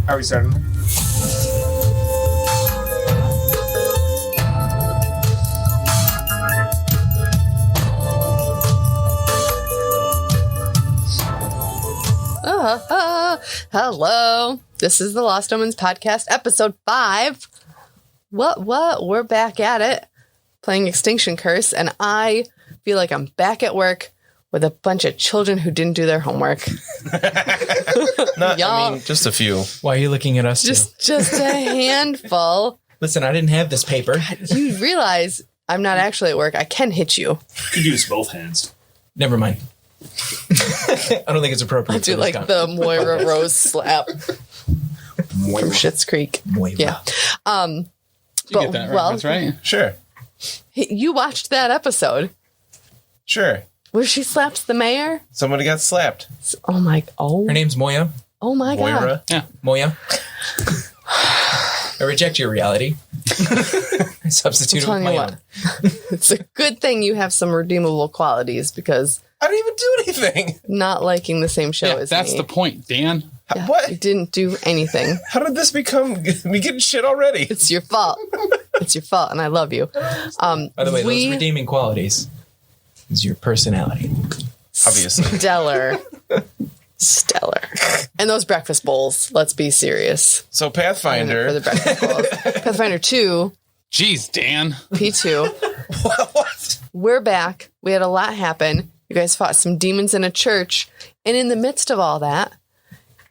Are we starting? Hello. This is the Lost Omens podcast, episode 5. What? We're back at it, playing Extinction Curse, and I feel like I'm back at work with a bunch of children who didn't do their homework. Just a few. Why are you looking at us? Just a handful. Listen, I didn't have this paper. You realize I'm not actually at work. I can hit you. You can use both hands. Never mind. I don't think it's appropriate. I do like the Moira Rose slap. From Schitt's Creek. Moira. Yeah. You get that reference, right? Sure. You watched that episode Sure. where she slaps the mayor? Somebody got slapped. Oh my Her name's Moya. Oh my god. Moira. Yeah. Moya. I reject your reality. I substitute it with my own. It's a good thing you have some redeemable qualities because I didn't even do anything. not liking the same show Yeah, as that's me. the point, Dan. Yeah, What? You didn't do anything. How did this become me getting shit already? It's your fault. It's your fault, and I love you. By the way, those redeeming qualities is your personality. Obviously. Stellar. And those breakfast bowls. Let's be serious. So For the Pathfinder. breakfast bowls. Pathfinder 2, Jeez, Dan. P2. What? We're back. We had a lot happen. You guys fought some demons in a church. And in the midst of all that,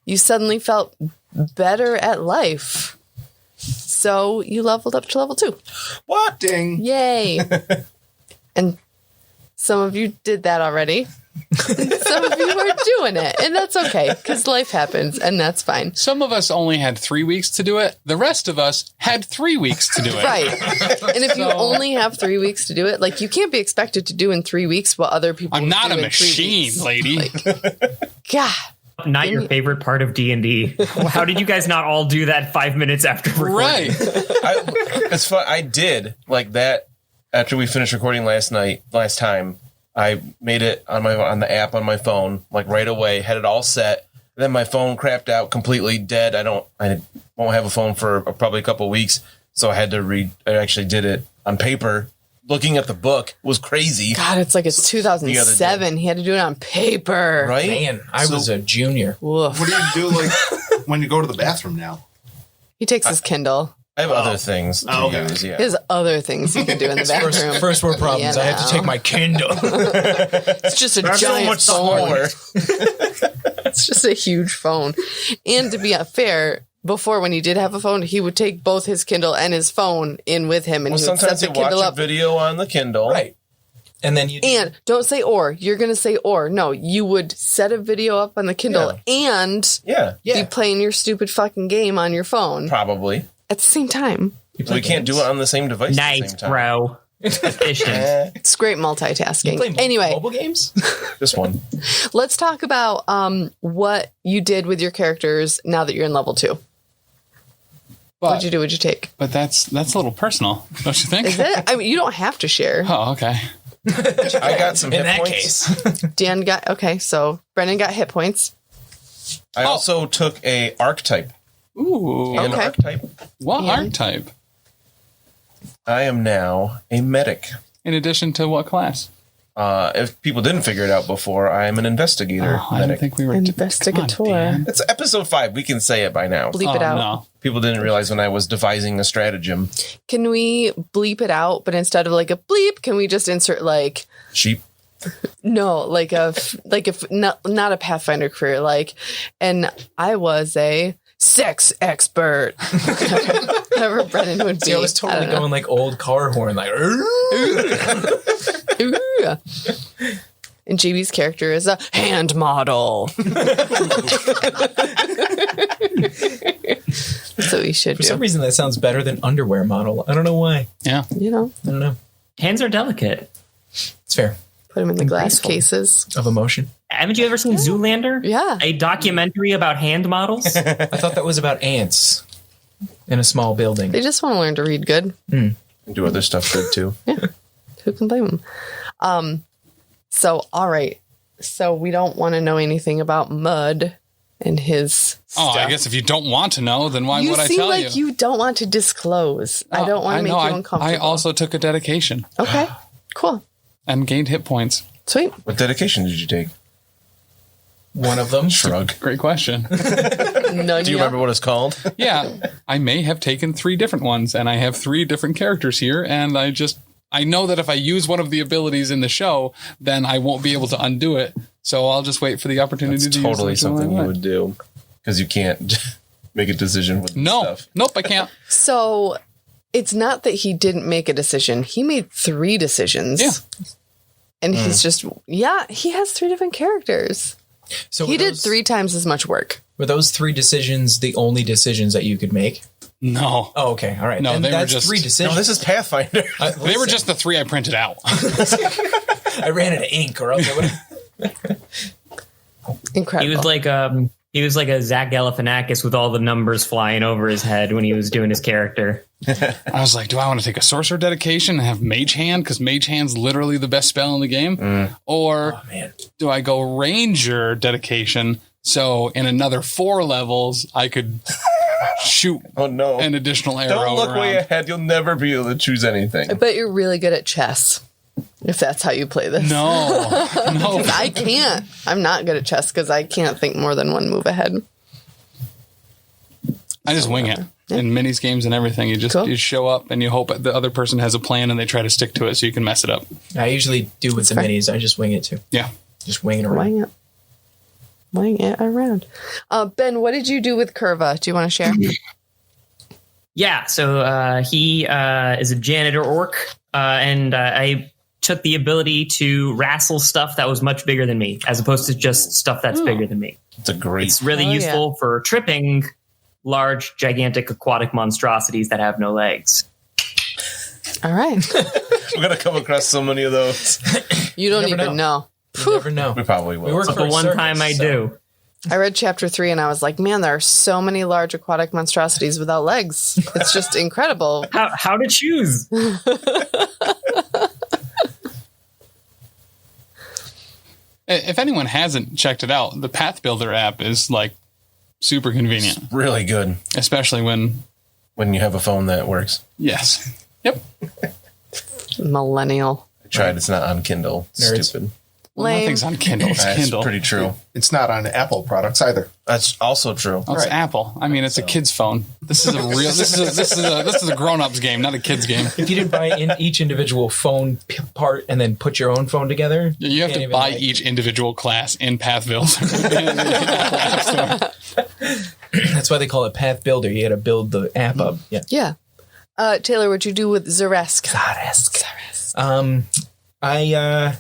you suddenly felt better at life. So you leveled up to level 2. What? Ding. Yay. And some of you did that already. And some of you are doing it. And that's okay, because life happens, and that's fine. Some of us only had 3 weeks to do it. The rest of us had 3 weeks to do it. Right. And if you only have 3 weeks to do it, like, you can't be expected to do in 3 weeks what other people I'm not do a in 3 machine, weeks. lady. God. Not your favorite part of D&D. How did you guys not all do that 5 minutes after recording? Right. It's fun. I did like that after we finished recording last time. I made it on the app on my phone, like right away, had it all set. Then my phone crapped out, completely dead. I won't have a phone for probably a couple of weeks. So I had to read. I actually did it on paper. Looking at the book was crazy. God, it's like it's 2007. He had to do it on paper. Right? Man, I was a junior. Woof. What do you do like when you go to the bathroom now? He takes his Kindle. I have other things to use. Yeah. There's other things you can do in the bathroom. First world problems. You I have to know. take my Kindle. It's just a That's so giant much phone. smaller. It's just a huge phone. And to be fair, before when he did have a phone, he would take both his Kindle and his phone in with him, and Well, he would set sometimes the you watch Kindle a up. video on the Kindle. Right. And then you... And don't say or. You're going to say or. No, you would set a video up on the Kindle and Yeah. be playing your stupid fucking game on your phone Probably. at the same time. We can't do it on the same device at the Nice, same time. bro. Efficient. It's great You multitasking. play Anyway, mobile games? This one. let's talk about what you did with your characters now that you're in level 2. What'd you do? What'd you take? But that's a little personal, don't you think? Is it? I mean, you don't have to share. Oh, okay. I got some In hit that points. case. Dan got, okay, so Brennen got hit points. I also took a archetype. Ooh. An Okay. archetype. What And? archetype? I am now a medic. In addition to what class? If people didn't figure it out before, I am an investigator. I didn't medic. think we were... Investigator. Come on, Dan. It's episode 5. We can say it by now. Bleep it out. No. People didn't realize when I was devising a stratagem. Can we bleep it out, but instead of like a bleep, can we just insert like, Sheep. no, like if not a Pathfinder career, like, and I was a sex expert. Whatever Brennen would be. See, I was totally going like old car horn, like... Ooh. And JB's character is a hand model. That's what we should For do. some reason, that sounds better than underwear model. I don't know why. Yeah. You know, I don't know. Hands are delicate. It's fair. put them in the glass graceful. cases. Of emotion. Haven't you ever seen Zoolander? Yeah. A documentary about hand models? I thought that was about ants in a small building. They just want to learn to read good. And do other stuff good too. Who can blame them? So, all right. So we don't want to know anything about Mudd and his stuff. I guess if you don't want to know, then why would I tell you? You seem like you don't want to disclose. I don't want to make you uncomfortable. I also took a dedication. Okay, cool. And gained hit points. Sweet. What dedication did you take? One of them. Shrug. Great question. Do you remember what it's called? Yeah. I may have taken 3 different ones, and I have 3 different characters here, and I know that if I use one of the abilities in the show, then I won't be able to undo it. So I'll just wait for the opportunity to totally use something you would do. Because you can't make a decision with stuff. Nope, I can't. So it's not that he didn't make a decision. He made 3 decisions. Yeah. And he's just, he has 3 different characters. So he did 3 times as much work. Were those 3 decisions the only decisions that you could make? No. Oh, okay. All right. No, then they were that's just 3 decisions. No, this is Pathfinder. They were just the 3 I printed out. I ran out of ink, or else I would. Incredible. He was like a Zach Galifianakis with all the numbers flying over his head when he was doing his character. I was like, do I want to take a sorcerer dedication and have Mage Hand? Because Mage Hand's literally the best spell in the game. Or do I go Ranger dedication? So in another 4 levels, I could shoot an additional arrow. Don't look around. way ahead. You'll never be able to choose anything. I bet you're really good at chess. If that's how you play this. No. I can't. I'm not good at chess because I can't think more than 1 move ahead. I just wing it. In minis games and everything, you show up and you hope the other person has a plan and they try to stick to it so you can mess it up. I usually do with the minis. I just wing it too. Yeah. Just wing it around. Wing it around. Ben, what did you do with Kurva? Do you want to share? Yeah, so he is a janitor orc, and I took the ability to wrestle stuff that was much bigger than me, as opposed to just stuff that's bigger than me. It's really useful for tripping large, gigantic aquatic monstrosities that have no legs. All right. We're going to come across so many of those. You don't even know. You never know. We probably will. But the one time I do. I read chapter 3 and I was like, man, there are so many large aquatic monstrosities without legs. It's just incredible. How to choose? If anyone hasn't checked it out, the Path Builder app is like super convenient. It's really good. Especially when you have a phone that works. Yes. Yep. Millennial. I tried. It's not on Kindle. Nerds. Stupid. Lame. Nothing's on Kindle. It's That's Kindle. pretty true. It's not on Apple products either. That's also true. Oh, it's Apple. I mean, it's a kid's phone. This is a real. This is a grown-ups game, not a kid's game. If you didn't buy in each individual phone part and then put your own phone together, You have to buy each individual class in Path Builder. That's why they call it Path Builder. You got to build the app up. Yeah. Taylor, what'd you do with Xa'resk? I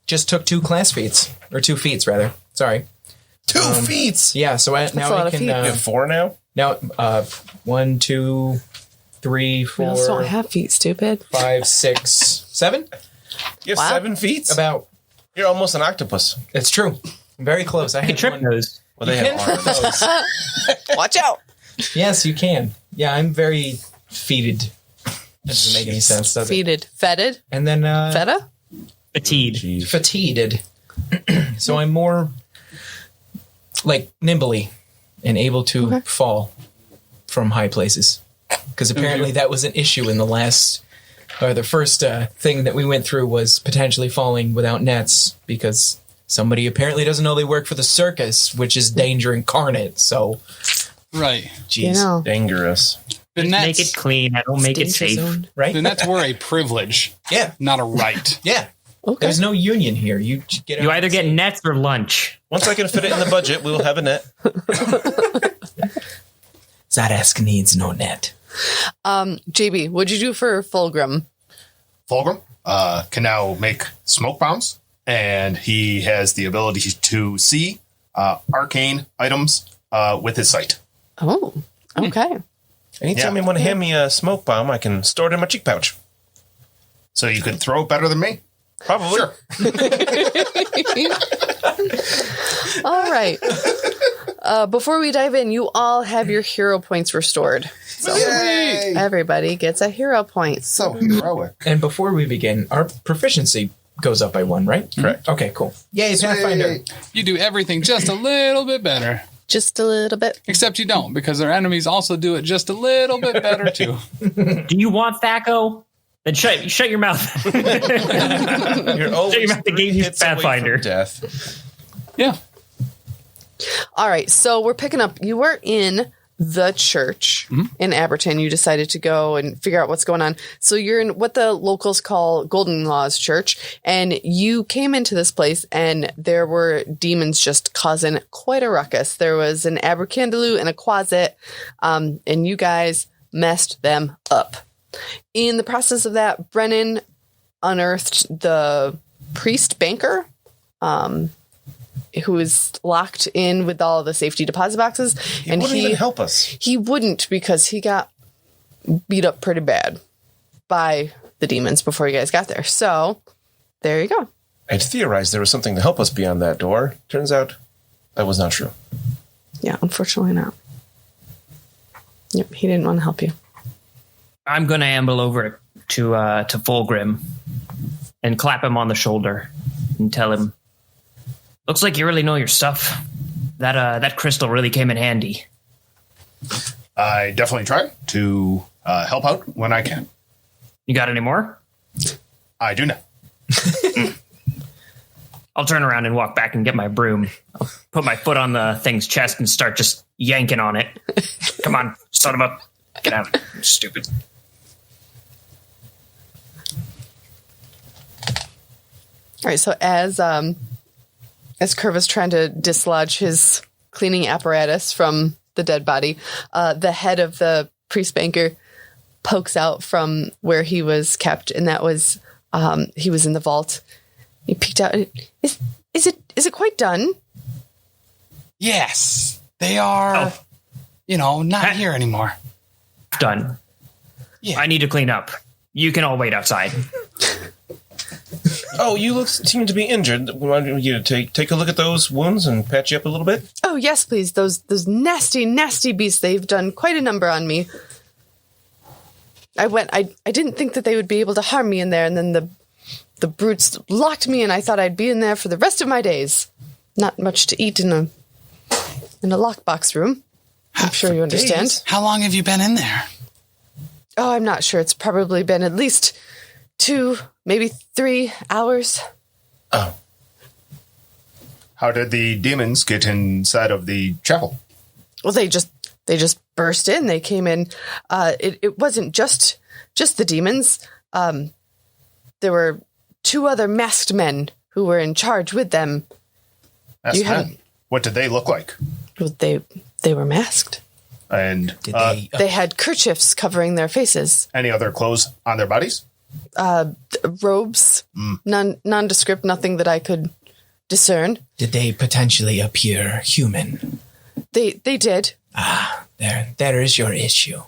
just took 2 class feats, or 2 feats rather. Sorry, 2 feats. Yeah, so a now lot I of can. feet. You have 4 now. Now, 1, 2, 3, We 4, also don't have feet, stupid. 5, 6, 7. You have Wow. 7 feats. About. You're almost an octopus. It's true. I'm very close. I I had trip one. those. Well, they have arms. Watch out. Yes, you can. Yeah, I'm very feated. That doesn't make any sense, does it? Feeted. Fetid? And then Feta? Fatigued. fatigued. So I'm more like nimbly and able to fall from high places. Because apparently that was an issue in the first thing that we went through was potentially falling without nets because somebody apparently doesn't know they work for the circus, which is danger incarnate. So, Right. geez, You know. Dangerous. The Make nets, it clean. I don't make it Danger safe. zone. right? the nets were a privilege, Yeah, not a right. yeah. Okay. There's no union here. You just get You out either and get say- nets or lunch. Once I can fit it in the budget, we will have a net. Xa'resk needs no net. JB, what'd you do for Fulgrim? Fulgrim can now make smoke bombs, and he has the ability to see arcane items with his sight. Oh, okay. Anytime you want to hand me a smoke bomb, I can store it in my cheek pouch. So you could throw it better than me? Probably. Sure. All right. Before we dive in, you all have your hero points restored. So Yay! everybody gets a hero point. So heroic. And before we begin, our proficiency goes up by 1, right? Correct. Okay, cool. Yay, Pathfinder. You do everything just a little bit better. Just a little bit. Except you don't, because their enemies also do it just a little bit better, too. Do you want Thaco? Then shut your mouth. You're always Shut your mouth. The game is hits away from Pathfinder. death. Yeah. All right, so we're picking up. You were in the church in Aberton. You decided to go and figure out what's going on. So you're in what the locals call Golden Laws Church, and you came into this place, and there were demons just causing quite a ruckus. There was an Abercandaloo and a Quasit, and you guys messed them up. In the process of that, Brennen unearthed the priest banker, who is locked in with all the safety deposit boxes. He wouldn't even help us. He wouldn't, because he got beat up pretty bad by the demons before you guys got there. So there you go. I'd theorized there was something to help us beyond that door. Turns out that was not true. Yeah, unfortunately not. Yep, he didn't want to help you. I'm going to amble over to Fulgrim and clap him on the shoulder and tell him, looks like you really know your stuff. That crystal really came in handy. I definitely try to help out when I can. You got any more? I do now. I'll turn around and walk back and get my broom. I'll put my foot on the thing's chest and start just yanking on it. Come on, son of a... Get out. Stupid. All right, so as Kurva's trying to dislodge his cleaning apparatus from the dead body, the head of the priest banker pokes out from where he was kept, and that was he was in the vault. He peeked out. Is it quite done? Yes. They are, not here anymore. Done. Yeah. I need to clean up. You can all wait outside. Oh, you seem to be injured. Want you to take a look at those wounds and patch you up a little bit? Oh, yes, please. Those nasty, nasty beasts. They've done quite a number on me. I didn't think that they would be able to harm me in there, and then the brutes locked me, and I thought I'd be in there for the rest of my days. Not much to eat in a lockbox room. I'm sure you understand. Days? How long have you been in there? Oh, I'm not sure. It's probably been at least 2, maybe 3 hours. Oh. How did the demons get inside of the chapel? Well, they just burst in. They came in. It wasn't just the demons. There were 2 other masked men who were in charge with them. What did they look like? Well, they were masked. And Did They had kerchiefs covering their faces. any other clothes on their bodies? Robes, nondescript, nothing that I could discern. Did they potentially appear human? They did. There is your issue.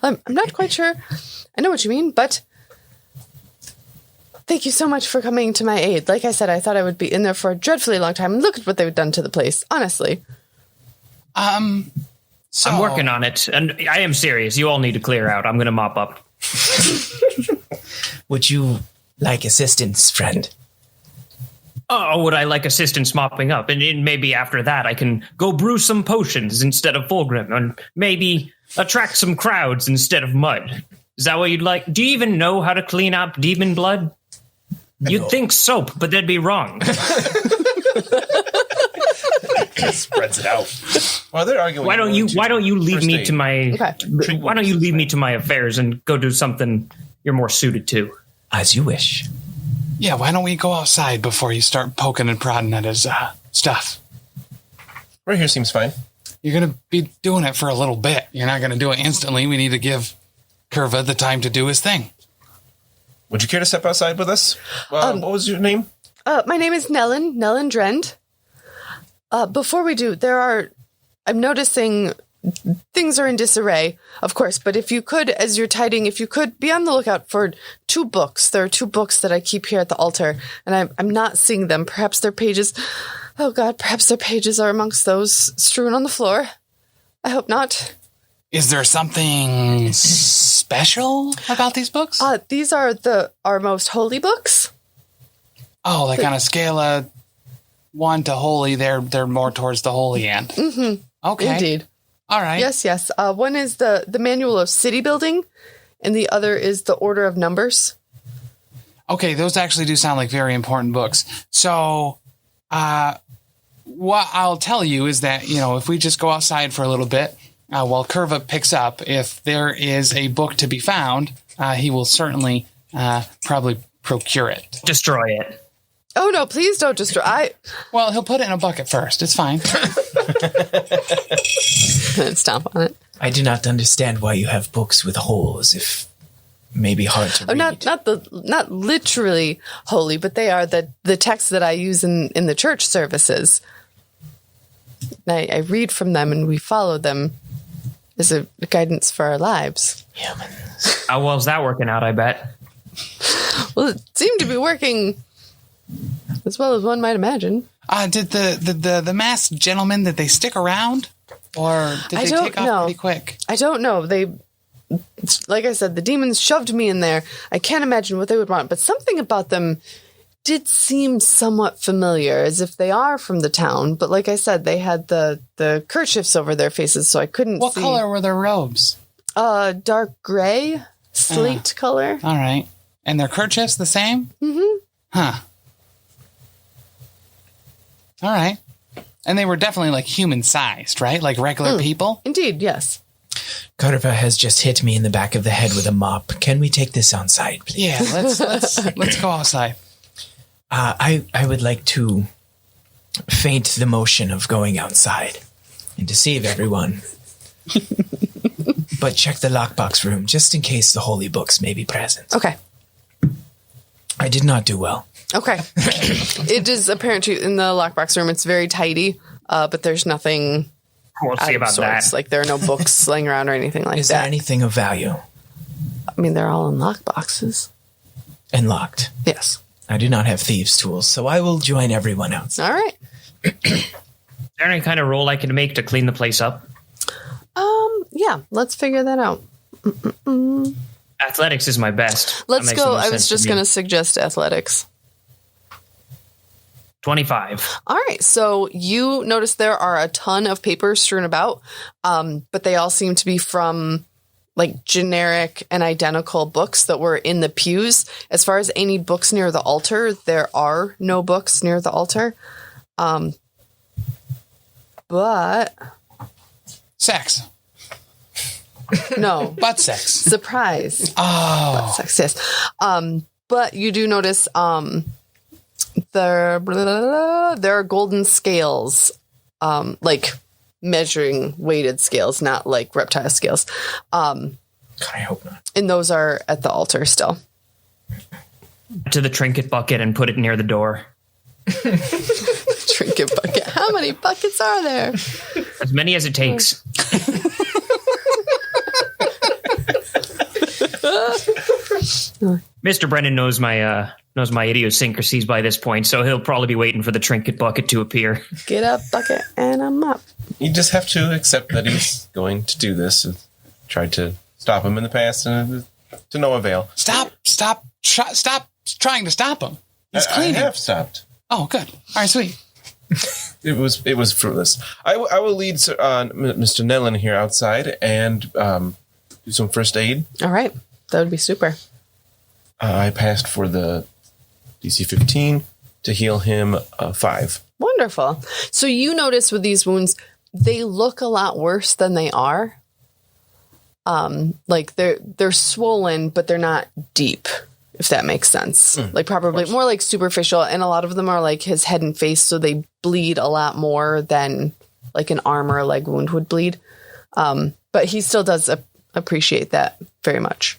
I'm not quite sure. I know what you mean, but thank you so much for coming to my aid. Like I said, I thought I would be in there for a dreadfully long time. And look at what they've done to the place, honestly. So I'm working on it, and I am serious. You all need to clear out. I'm going to mop up. Would you like assistance, friend? Oh, would I like assistance mopping up? And maybe after that, I can go brew some potions instead of Fulgrim, and maybe attract some crowds instead of mud. Is that what you'd like? Do you even know how to clean up demon blood? You'd think soap, but that'd be wrong. Spreads it out. Well, they're arguing. Why don't you leave me to my Okay. Why don't you leave me to my affairs and go do something you're more suited to? As you wish. yeah, why don't we go outside before you start poking and prodding at his stuff? Right here seems fine. You're going to be doing it for a little bit. You're not going to do it instantly. We need to give Kurva the time to do his thing. Would you care to step outside with us? What was your name? My name is Nellen Drend. Before we do, I'm noticing things are in disarray, of course, but if you could, as you're tidying, if you could be on the lookout for 2 books. There are 2 books that I keep here at the altar, and I'm not seeing them. Perhaps their pages, perhaps their pages are amongst those strewn on the floor. I hope not. Is there something special about these books? These are our most holy books. Oh, like on a scale of 1 to holy, they're more towards the holy end. Mm-hmm. Okay. Indeed. All right. Yes. One is the manual of city building, and the other is the order of numbers. Okay, those actually do sound like very important books. So, what I'll tell you is that, if we just go outside for a little bit, while Kurva picks up, if there is a book to be found, he will certainly probably procure it. Destroy it. Oh, no, please don't destroy. Well, he'll put it in a bucket first. It's fine. Stomp on it. I do not understand why you have books with holes if maybe hard to read. Not literally holy, but they are the texts that I use in the church services. I read from them and we follow them as a guidance for our lives. Humans. How well is that working out, I bet? Well, it seemed to be working as well as one might imagine. Did the masked gentlemen, did they stick around? Or did they take off pretty quick? I don't know. Like I said, the demons shoved me in there. I can't imagine what they would want, but something about them did seem somewhat familiar, as if they are from the town. But like I said, they had the kerchiefs over their faces, so I couldn't see. What color were their robes? Dark gray, slate color. All right. And their kerchiefs the same? Mm-hmm. Huh. All right. And they were definitely like human-sized, right? Like regular people? Indeed, yes. Kurva has just hit me in the back of the head with a mop. Can we take this outside, please? Yeah, let's go outside. I would like to feint the motion of going outside and deceive everyone. But check the lockbox room just in case the holy books may be present. Okay. I did not do well. Okay. It is apparent in the lockbox room. It's very tidy, but there's nothing We'll see about that. Like there are no books laying around or anything like Is that. there anything of value? I mean, they're all in lockboxes. And locked. Yes. I do not have thieves' tools, so I will join everyone else. All right. Is there any kind of roll I can make to clean the place up? Yeah, let's figure that out. Athletics is my best. Let's That makes the go. most I was sense just me. going to suggest athletics. 25. All right. So you notice there are a ton of papers strewn about, but they all seem to be from like generic and identical books that were in the pews. As far as any books near the altar, there are no books near the altar. But Sex. no. Butt sex. Surprise. Oh. Sex, yes. But you do notice there are golden scales, like measuring weighted scales, not like reptile scales. God, I hope not. And those are at the altar still. To the trinket bucket and put it near the door. Trinket bucket. How many buckets are there? As many as it takes. Mr. Brennen knows my idiosyncrasies by this point, so he'll probably be waiting for the trinket bucket to appear. Get a bucket and a mop. You just have to accept that he's going to do this. I've tried to stop him in the past and to no avail. Stop trying to stop him. He's I cleaning. have stopped. Oh, good. All right, sweet. It was fruitless. I will lead Mr. Nellin here outside and do some first aid. All right. That would be super. I passed for the DC 15 to heal him 5. Wonderful. So you notice with these wounds, they look a lot worse than they are. Like they're swollen, but they're not deep, if that makes sense. Like probably more like superficial, and a lot of them are like his head and face, so they bleed a lot more than like an arm or a leg wound would bleed. But he still does appreciate that very much.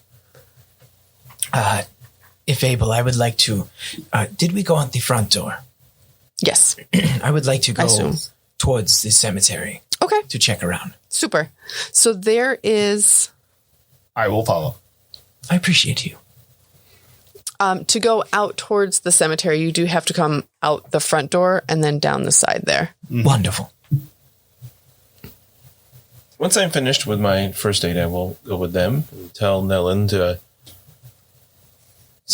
If able, I would like to... did we go out the front door? Yes. I would like to I go assume. towards the cemetery Okay. to check around. Super. So there is... I will follow. I appreciate you. To go out towards the cemetery, you do have to come out the front door and then down the side there. Wonderful. Once I'm finished with my first aid, I will go with them and tell Nellin to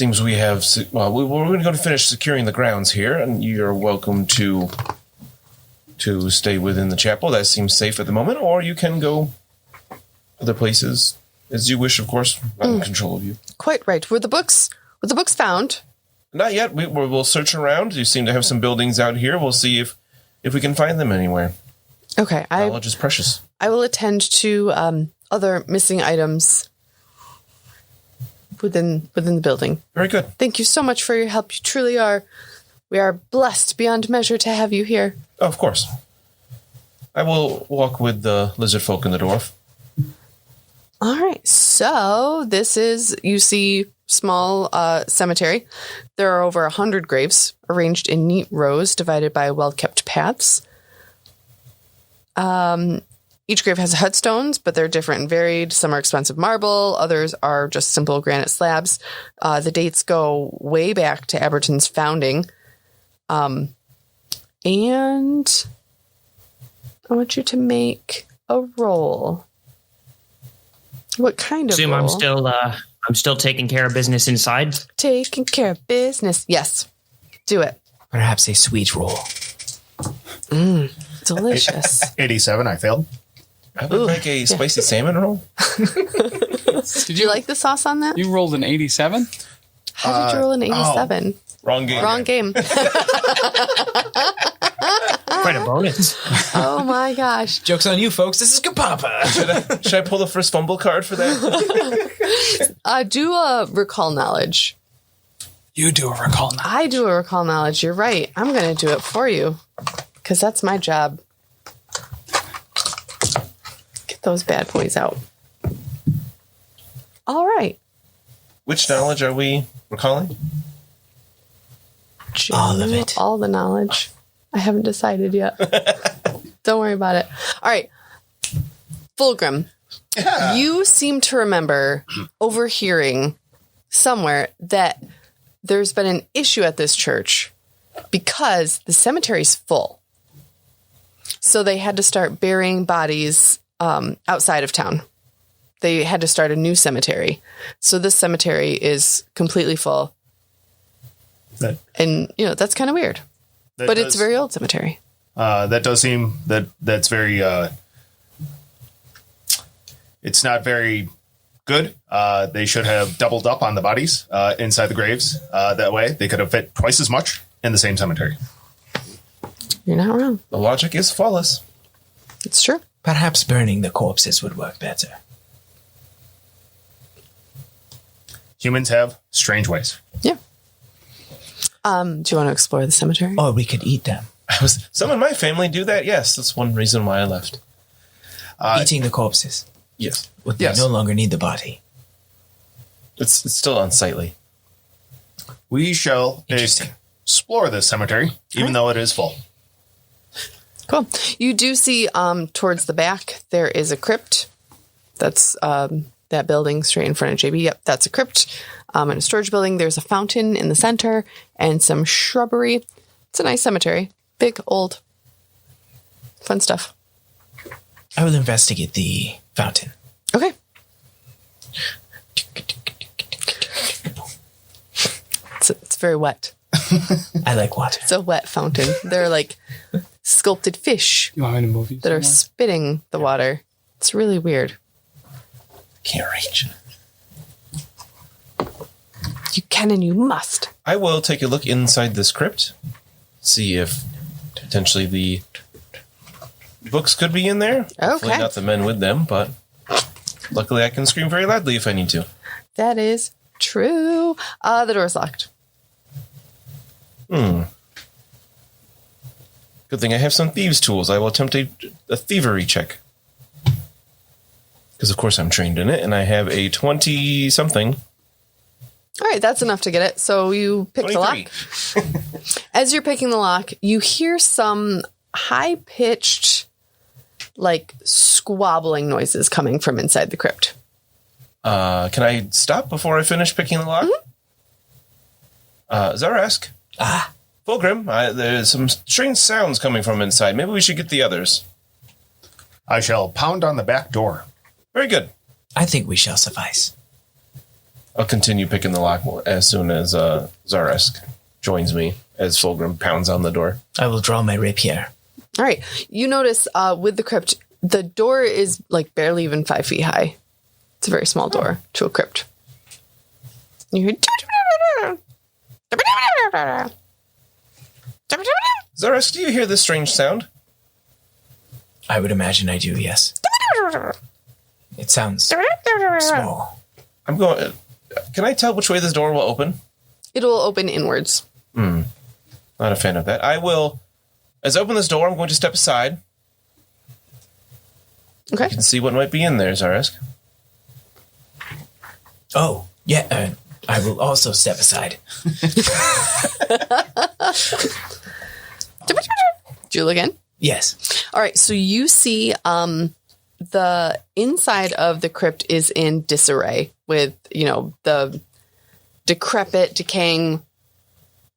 Seems we have... Well, we're going to go to finish securing the grounds here, and you're welcome to stay within the chapel. That seems safe at the moment, or you can go other places as you wish, of course. I'm in control of you. Quite right. Were the books found? Not yet. We'll search around. You seem to have some buildings out here. We'll see if we can find them anywhere. Okay. Knowledge is precious. I will attend to other missing items within the building. Very good. Thank you so much for your help. You truly are. We are blessed beyond measure to have you here. Oh, of course. I will walk with the lizard folk and the dwarf. All right. So this is, you see, small cemetery. There are over 100 graves arranged in neat rows divided by well-kept paths. Each grave has headstones, but they're different and varied. Some are expensive marble. Others are just simple granite slabs. The dates go way back to Abberton's founding. And I want you to make a roll. What kind of Assume roll? I'm still taking care of business inside. Taking care of business. Yes. Do it. Perhaps a sweet roll. Delicious. 87, I failed. I would like a spicy salmon roll. Did you like the sauce on that? You rolled an 87? How did you roll an 87? Wrong game. Wrong game. Quite a bonus. Oh my gosh. Joke's on you, folks. This is Kapapa. Should I pull the first fumble card for that? Do a recall knowledge. You do a recall now. I do a recall knowledge. You're right. I'm going to do it for you because that's my job. Get those bad boys out. All right. Which knowledge are we recalling? All of it. All the knowledge. I haven't decided yet. Don't worry about it. All right. Fulgrim, you seem to remember overhearing somewhere that there's been an issue at this church because the cemetery's full. So they had to start burying bodies outside of town. They had to start a new cemetery. So this cemetery is completely full. And, that's kind of weird. But it's a very old cemetery. That does seem that's very. It's not very good. They should have doubled up on the bodies inside the graves. That way, they could have fit twice as much in the same cemetery. You're not wrong. The logic is flawless. It's true. Perhaps burning the corpses would work better. Humans have strange ways. Yeah. Do you want to explore the cemetery? Or we could eat them. Some in my family do that. Yes, that's one reason why I left. Eating the corpses. Yes, Would they no longer need the body? it's still unsightly. We shall Interesting. explore this cemetery, even though it is full. Cool. You do see towards the back, there is a crypt. That's that building straight in front of JB. Yep, that's a crypt. In a storage building, there's a fountain in the center and some shrubbery. It's a nice cemetery. Big, old, fun stuff. I will investigate the fountain. Okay. It's very wet. I like water. It's a wet fountain. There are like sculpted fish You want me to move you that are somewhere? spitting the water. It's really weird. Can't reach. You can and you must. I will take a look inside this crypt, see if potentially the books could be in there. Hopefully Okay. not the men with them, but luckily I can scream very loudly if I need to. That is true. The door's locked. Good thing I have some thieves' tools. I will attempt a thievery check. Because, of course, I'm trained in it, and I have a 20-something. All right, that's enough to get it. So you pick the 23. lock. As you're picking the lock, you hear some high-pitched, like, squabbling noises coming from inside the crypt. Can I stop before I finish picking the lock? Xa'resk. Fulgrim, there's some strange sounds coming from inside. Maybe we should get the others. I shall pound on the back door. Very good. I think we shall suffice. I'll continue picking the lock as soon as Xa'resk joins me as Fulgrim pounds on the door. I will draw my rapier. All right. You notice with the crypt, the door is like barely even 5 feet high. It's a very small door to a crypt. You hear... Xa'resk, do you hear this strange sound? I would imagine I do, yes. It sounds small. I'm going... Can I tell which way this door will open? It'll open inwards. Not a fan of that. I will... As I open this door, I'm going to step aside. Okay. You can see what might be in there, Xa'resk. Oh, yeah. I will also step aside. Do you look in? Yes. All right. So you see the inside of the crypt is in disarray with, the decrepit, decaying,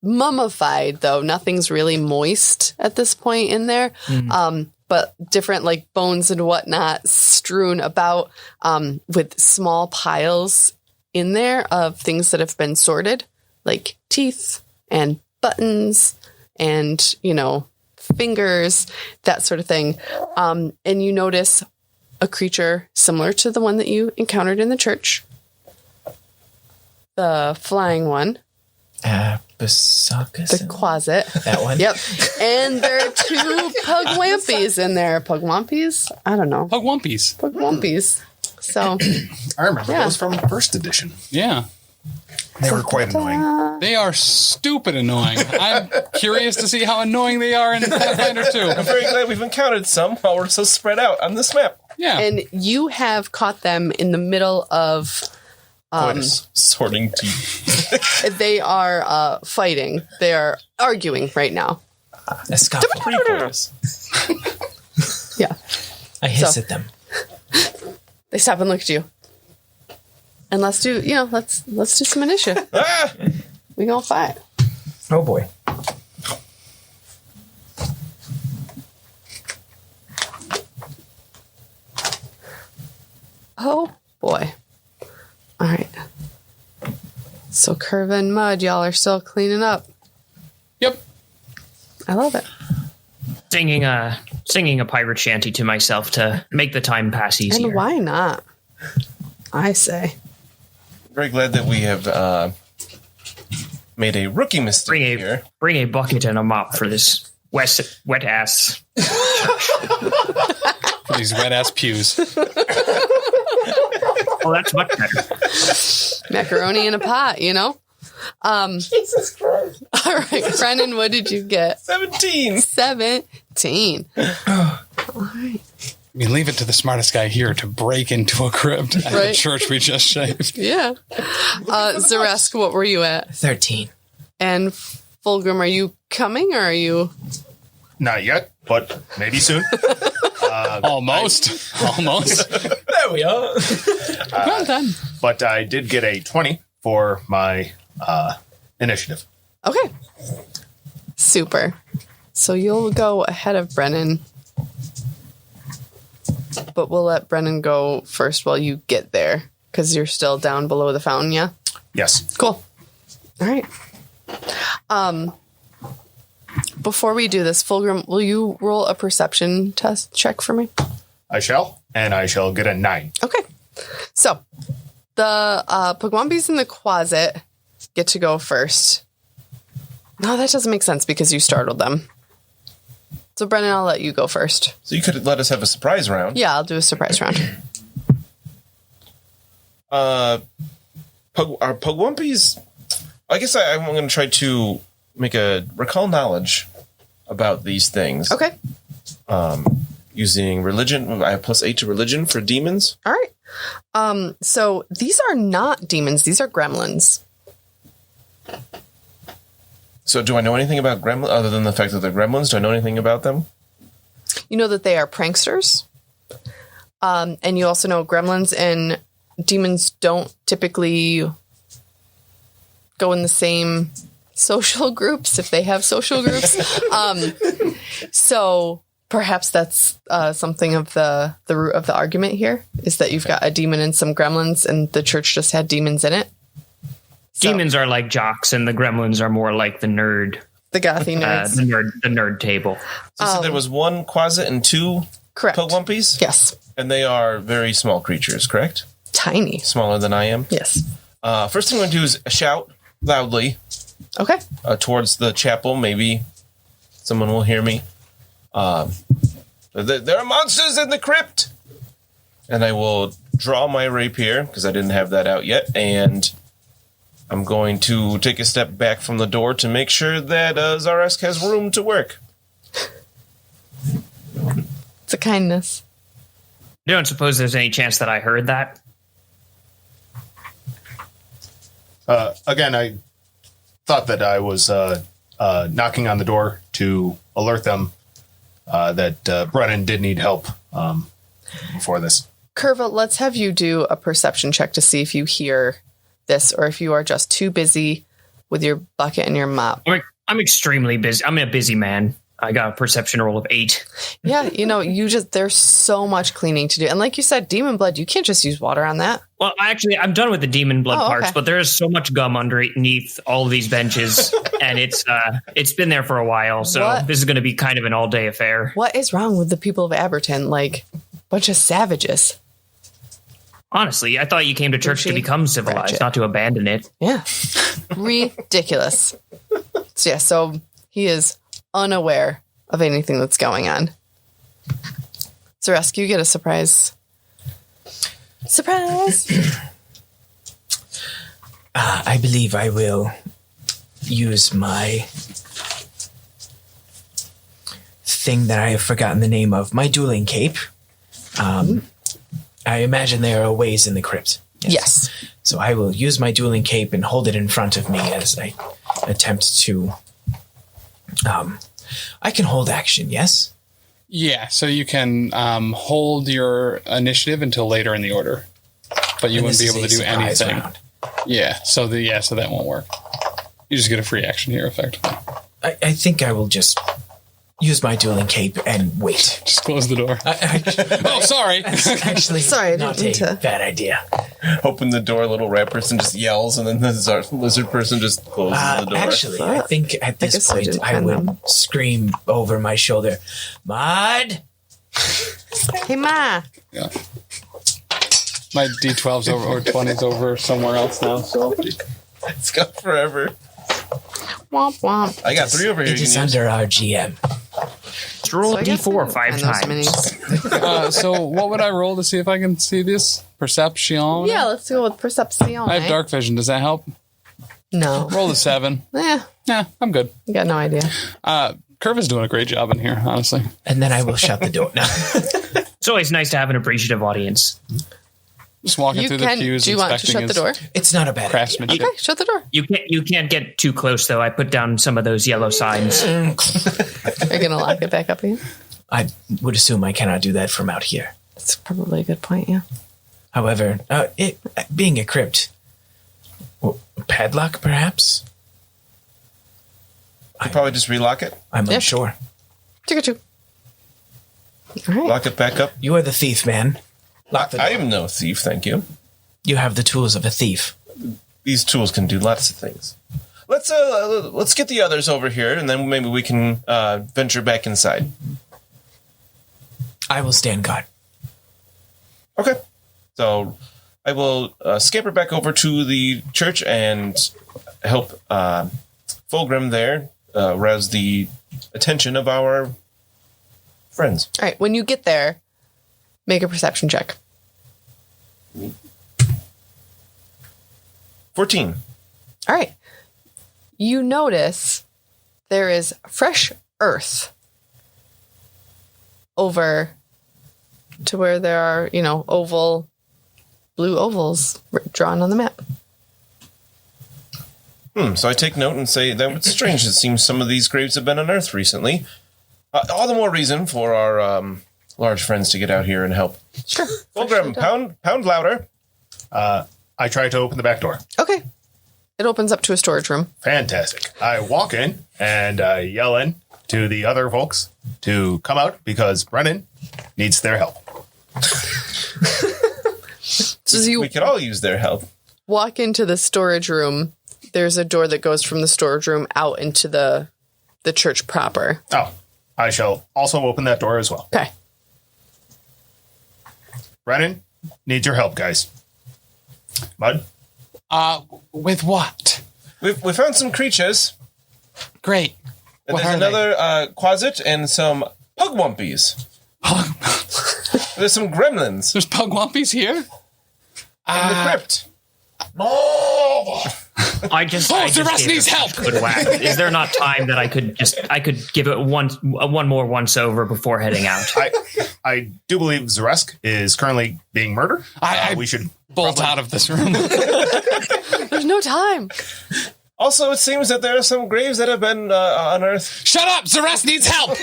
mummified, though. Nothing's really moist at this point in there. But different like bones and whatnot strewn about with small piles in there of things that have been sorted, like teeth and buttons and, fingers, that sort of thing. And you notice a creature similar to the one that you encountered in the church. The flying one. The closet. That one? Yep. And there are 2 pugwampies in there. Pugwampies? I don't know. Pugwumpies. Pugwampies. So, I remember those from first edition. Yeah. They were quite annoying. They are stupid annoying. I'm curious to see how annoying they are in Pathfinder 2. I'm very glad we've encountered some while we're so spread out on this map. Yeah. and you have caught them in the middle of... sorting teeth. They are fighting. They are arguing right now. A scuffle. Pretty close. Yeah. I hiss So- at them. They stop and look at you. And let's do some initiative. We gonna fight. Oh, boy. Oh boy. All right. So Kurva and Mudd, y'all are still cleaning up. Yep. I love it. Singing a pirate shanty to myself to make the time pass easier. And why not? I say. Very glad that we have made a rookie mistake here. Bring a bucket and a mop for this wet ass. For these red ass pews. Oh, that's much better. Macaroni in a pot, Jesus Christ. All right, Brennan, what did you get? 17. 17. All right. I mean, leave it to the smartest guy here to break into a crypt at the Right. church we just shaved. Yeah. Xa'resk, what were you at? 13. And Fulgrim, are you coming or are you... Not yet, but maybe soon. Almost. Almost. There we are. Well done. But I did get a 20 for my initiative. Okay. Super. So you'll go ahead of Brennan. But we'll let Brennan go first while you get there. Because you're still down below the fountain, yeah? Yes. Cool. All right. Before we do this, Fulgrim, will you roll a perception test check for me? I shall, and I shall get a 9. Okay. So, the Pugwampies in the closet get to go first. No, that doesn't make sense because you startled them. So, Brennan, I'll let you go first. So you could let us have a surprise round. Yeah, I'll do a surprise round. Are Pugwumpies... I guess I'm going to try to make a recall knowledge about these things. Okay. Using religion. I have +8 to religion for demons. All right. So, these are not demons. These are gremlins. So do I know anything about gremlins other than the fact that they're gremlins? Do I know anything about them? You know that they are pranksters. And you also know gremlins and demons don't typically go in the same social groups if they have social groups. So perhaps that's something of the root of the argument here is that you've got a demon and some gremlins and the church just had demons in it. Demons are like jocks, and the gremlins are more like the nerd, The gothy nerds. the nerd table. So you said there was one Quasit and two Correct. Pugwumpies? Yes. And they are very small creatures, correct? Tiny. Smaller than I am? Yes. First thing I'm going to do is shout loudly Okay. towards the chapel. Maybe someone will hear me. There are monsters in the crypt! And I will draw my rapier, because I didn't have that out yet, and I'm going to take a step back from the door to make sure that Xa'resk has room to work. It's a kindness. You don't suppose there's any chance that I heard that? Again, I thought that I was knocking on the door to alert them that Brennen did need help before this. Kurva, let's have you do a perception check to see if you hear this or if you are just too busy with your bucket and your mop. I'm extremely busy. I'm a busy man. I got a perception roll of 8. Yeah, there's so much cleaning to do. And like you said, demon blood, you can't just use water on that. Well, actually, I'm done with the demon blood parts, okay. but there is so much gum underneath all of these benches, and it's been there for a while. So What? this is going to be kind of an all-day affair. What is wrong with the people of Aberton? Like, bunch of savages. Honestly, I thought you came to church to Bushy become civilized, ratchet. not to abandon it. Yeah. Ridiculous. So he is unaware of anything that's going on. Xa'resk, you get a surprise. Surprise! I believe I will use my thing that I have forgotten the name of, my dueling cape. I imagine there are ways in the crypt. Yes. So I will use my dueling cape and hold it in front of me as I attempt to... I can hold action, yes? Yeah, so you can hold your initiative until later in the order, but you And wouldn't be this able to is do a surprise anything. round. Yeah, so that won't work. You just get a free action here, effectively. I think I will just use my dueling cape and wait. Just close the door. Oh, sorry. Actually, Sorry, I not didn't a mean to. bad idea. Open the door, little rat person just yells, and then the lizard person just closes the door. Actually, I think at guess this I point didn't I find would them. scream over my shoulder, Mudd! Hey, Ma. Yeah. My D12's over, or 20's over somewhere else now, so. It's gone forever. Womp womp. I got 3 over here. It you is can use. under our GM. Let's roll So a I guess d4 I 5 find those times. minis. So what would I roll to see if I can see this? Perception? Yeah, let's go with perception. I have dark vision. Does that help? No. Roll a 7. Yeah, Yeah, I'm good. you got no idea. Kurva's doing a great job in here, honestly. And then I will shut the door. No. It's always nice to have an appreciative audience. Just walking You through the can. pews, Do you want to inspecting shut the his door? It's not a bad idea. craftsmanship. Okay, shut the door. You can't get too close though. I put down some of those yellow signs. Are you gonna lock it back up again? I would assume I cannot do that from out here. That's probably a good point. Yeah. However, it being a crypt, padlock perhaps? You probably just relock it, I'm Yeah. unsure. Chicka-choo. All right. lock it back up. You are the thief, man. Lock the door. I am no thief, thank you. You have the tools of a thief. These tools can do lots of things. Let's get the others over here, and then maybe we can venture back inside. Oh. I I will stand guard. Okay. So I will scamper back over to the church and help Fulgrim there rouse the attention of our friends. All right. When you get there, make a perception check. 14. All right. You notice there is fresh earth over to where there are, blue ovals drawn on the map. So I take note and say that it's strange. It seems some of these graves have been unearthed recently. All the more reason for our large friends to get out here and help. Sure. Fulgrim, pound louder. I try to open the back door. Okay. It opens up to a storage room. Fantastic. I walk in and yell in to the other folks to come out because Brennen needs their help. So as you We could all use their help. walk into the storage room, there's a door that goes from the storage room out into the church proper. Oh, I shall also open that door as well. Okay. Brennen, needs your help, guys. Mudd? With what? We found some creatures. Great. And What there's are they? another quasit and some pugwumpies. There's some gremlins There's pugwumpies here? in the crypt. I just Xa'resk gave needs it a help. good whack. Is there not time that I could give it one more once over before heading out? I do believe Xa'resk is currently being murdered. I We should bolt out of this room. There's no time. Also, it seems that there are some graves that have been unearthed. Shut up! Xa'resk needs help!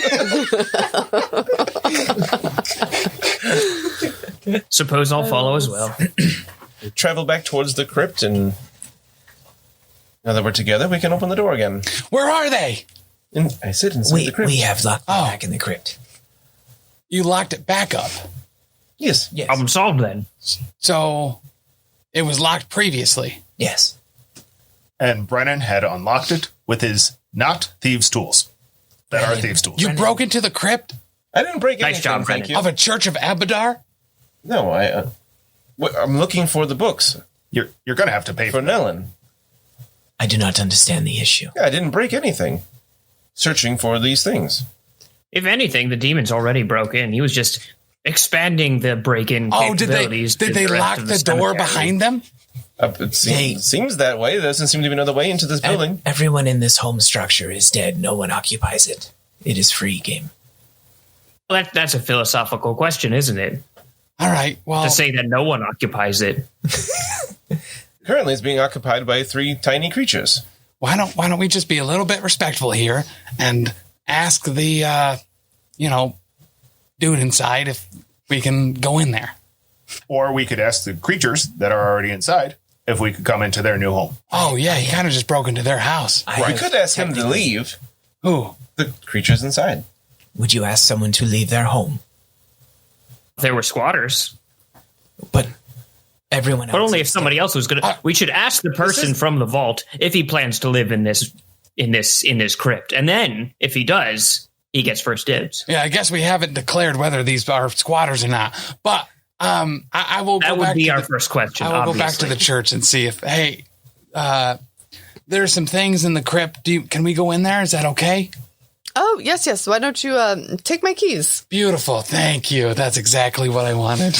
Suppose I'll follow as well. We travel back towards the crypt, and now that we're together, we can open the door again. Where are they? And I sit inside the crypt. We have locked them Oh. back in the crypt. You locked it back up. Yes. Yes. I'm solved then. So it was locked previously. Yes. And Brennen had unlocked it with his not thieves' tools. That are Brennan. thieves' tools. You broke into the crypt I didn't break Nice anything, job, thank Brennan. you. of a church of Abadar? No, I'm looking for the books You're going to have to pay for for that. Nellen. I do not understand the issue. Yeah, I didn't break anything. Searching for these things. If anything, the demons already broke in. He was just expanding the break-in Oh, did capabilities. they to the rest lock of the door cemetery. behind them? It seems that way. There doesn't seem to be another way into this building. Everyone in this home structure is dead. No one occupies it. It is free game. Well, that's a philosophical question, isn't it? All right. Well, To say that no one occupies it. Currently, it's being occupied by 3 tiny creatures. why don't we just be a little bit respectful here and ask the dude inside if we can go in there? Or we could ask the creatures that are already inside if we could come into their new home. Oh yeah, he kind of just broke into their house. We could ask him to leave. Who? The creatures inside. Would you ask someone to leave their home? There were squatters. But everyone else. But only if is somebody else was going to. We should ask the person from the vault if he plans to live in this crypt, and then if he does, he gets first dibs. Yeah, I guess we haven't declared whether these are squatters or not. But I will. That go would back be to our the- first question. I will go back to obviously. the church and see if there's some things in the crypt. Can we go in there? Is that okay? Oh, yes. Why don't you take my keys? Beautiful. Thank you. That's exactly what I wanted.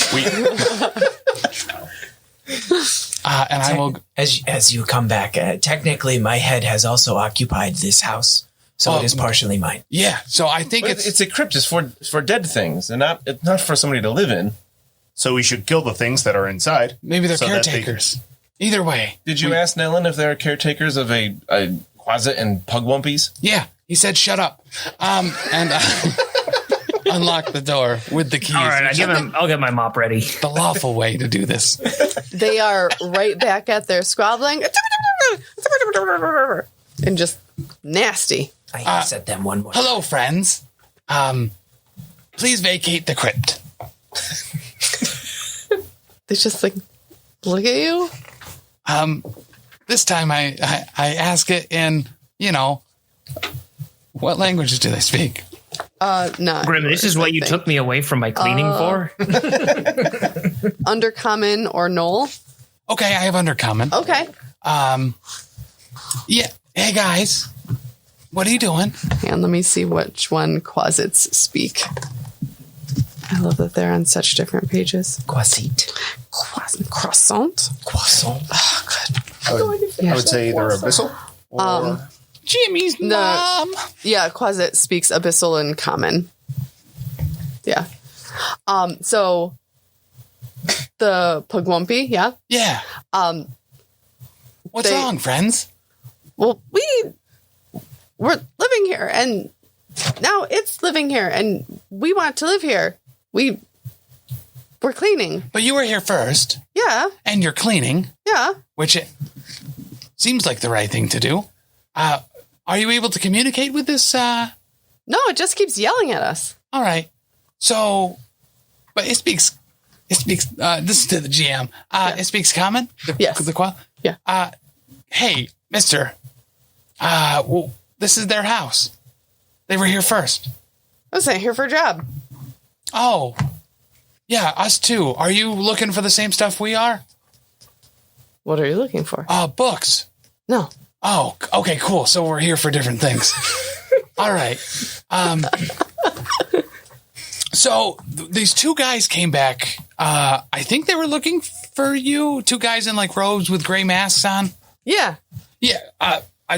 And I will. As you come back, technically my head has also occupied this house, so it is partially mine. Yeah. So I think But it's a crypt. It's for dead things, and it's not for somebody to live in. So we should kill the things that are inside. maybe they're so that they caretakers. Either way. Did you ask Nellen if there are caretakers of a quasit and pugwumpies? Yeah. He said, "Shut up," and unlock the door with the keys. All right, I'll get my mop ready. The lawful way to do this. They are right back at their squabbling. And just nasty. I said them one more. Hello, friends. Please vacate the crypt. They just like look at you. This time I ask it in, what languages do they speak? Not Grim, this is what you took me away from my cleaning for? Undercommon or Knoll. Okay, I have undercommon. Okay. Yeah. Hey guys, what are you doing? And let me see which one quasits speak. I love that they're on such different pages. Quasit. Croissant. Croissant. Oh, good. I would say either abyssal or Jimmy's No. mom. Yeah, Quasit speaks Abyssal and Common. Yeah. So the Pugwumpy, yeah. Yeah. What's they- wrong, friends? Well, we're living here, and now it's living here, and we want to live here. We're cleaning. But you were here first, Yeah, and you're cleaning, yeah. which it seems like the right thing to do. Are you able to communicate with this? No, it just keeps yelling at us. All right. So, but it speaks. This is to the GM. It speaks common. Yes. The qual. Yeah. Hey, Mister, well, this is their house. They were here first. I was sent here for a job. Oh, yeah, us too. Are you looking for the same stuff we are? What are you looking for? Books. No. Oh, okay, cool. So we're here for different things. All right. So these two guys came back. I think they were looking for you. Two guys in like robes with gray masks on. Yeah. Yeah.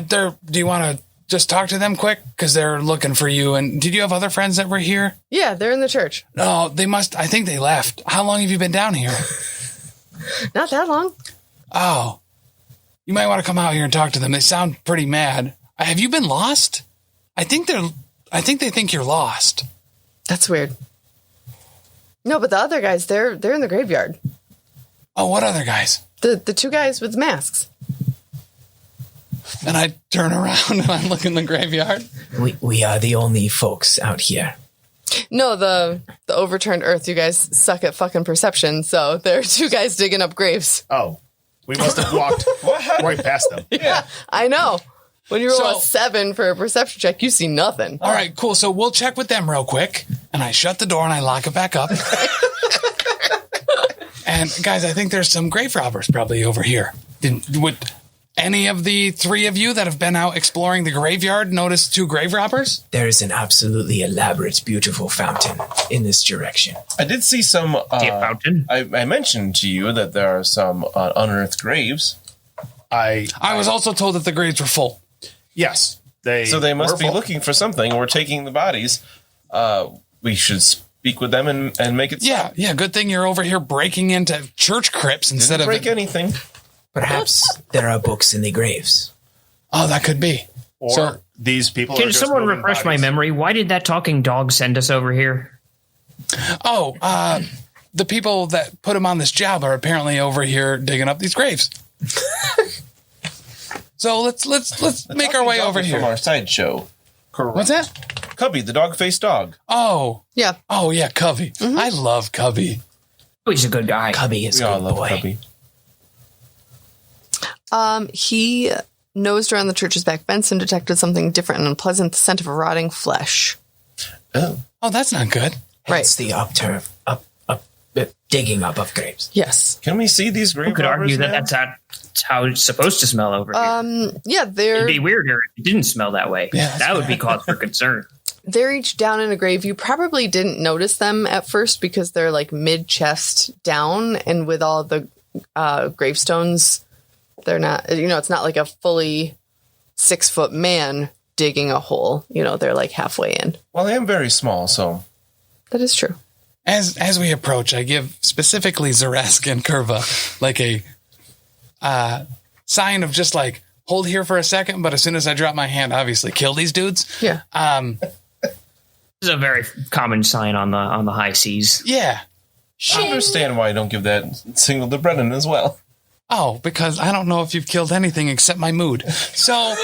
Do you want to just talk to them quick? Because they're looking for you. And did you have other friends that were here? Yeah, they're in the church. No, they must. I think they left. How long have you been down here? Not that long. Oh, you might want to come out here and talk to them. They sound pretty mad. Have you been lost? I think they think you're lost. That's weird. No, but the other guys, they're in the graveyard. Oh, what other guys? The two guys with masks. And I turn around and I look in the graveyard. We are the only folks out here. No, the overturned earth. You guys suck at fucking perception, so there are two guys digging up graves. Oh, we must have walked right past them. Yeah, I know. When you roll So- a 7 for a perception check, you see nothing. All right, cool. So we'll check with them real quick. And I shut the door and I lock it back up. And guys, I think there's some grave robbers probably over here. Would any of the three of you that have been out exploring the graveyard notice two grave robbers? There is an absolutely elaborate, beautiful fountain in this direction. I did see some. Dear fountain. I mentioned to you that there are some unearthed graves. I was also told that the graves were full. Yes. So they must were be full. looking for something. We're taking the bodies. We should speak with them and make it stop. Yeah. Good thing you're over here breaking into church crypts instead Didn't of break anything. Perhaps there are books in the graves. Oh, that could be. Or So- these people. are Can just someone moving refresh my bodies. memory? Why did that talking dog send us over here? Oh, the people that put him on this job are apparently over here digging up these graves. So let's make our way over From here. our sideshow. Correct. What's that? Cubby, the dog-faced dog. Oh, Yeah. Cubby. I love Cubby. Oh, he's a good guy. Cubby is We a all good love boy. Cubby. He nosed around the church's back fence and detected something different and unpleasant, the scent of rotting flesh. Oh. Oh, that's not good. Hence the digging up of graves. Yes. Can we see these grave You could argue that robbers now? that's how it's supposed to smell over here. Yeah, It'd be weirder if it didn't smell that way. Yeah, that's That would be cause for concern. they're each down in a grave. You probably didn't notice them at first because they're like mid-chest down, and with all the gravestones, they're not, it's not like a fully 6-foot man digging a hole. They're like halfway in. Well, I am very small, so That is true. As we approach, I give specifically Xa'resk and Kurva like a sign of just like hold here for a second, but as soon as I drop my hand, obviously kill these dudes. Yeah. This is a very common sign on the high seas. Yeah. I understand why I don't give that signal to Brennen as well. Oh, because I don't know if you've killed anything except my mood. So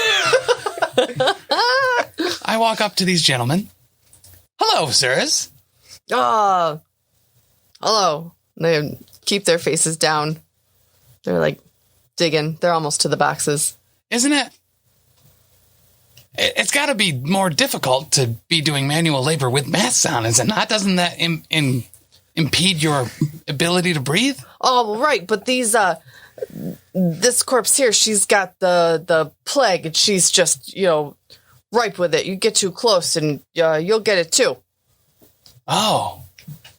I walk up to these gentlemen. Hello, sirs. Oh, hello. They keep their faces down. They're like digging. They're almost to the boxes. Isn't it? It's got to be more difficult to be doing manual labor with masks on, is it not? Doesn't that impede your ability to breathe? Oh, well, right. But this corpse here, she's got the plague, and she's just, ripe with it. You get too close, and you'll get it too. Oh.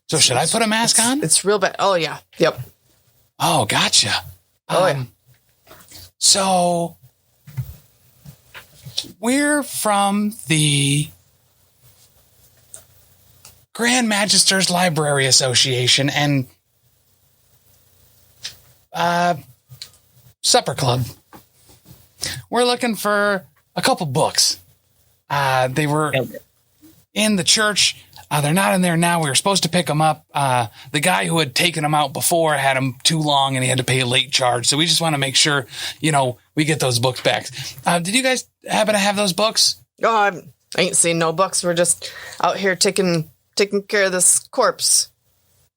So should I put a mask on? It's real bad. Oh, yeah. Yep. Oh, gotcha. Oh, yeah. So we're from the Grand Magister's Library Association and Supper Club. We're looking for a couple books. They were in the church. They're not in there now. We were supposed to pick them up. The guy who had taken them out before had them too long and he had to pay a late charge. So we just want to make sure, we get those books back. Did you guys happen to have those books? Oh, I ain't seen no bucks. We're just out here taking care of this corpse.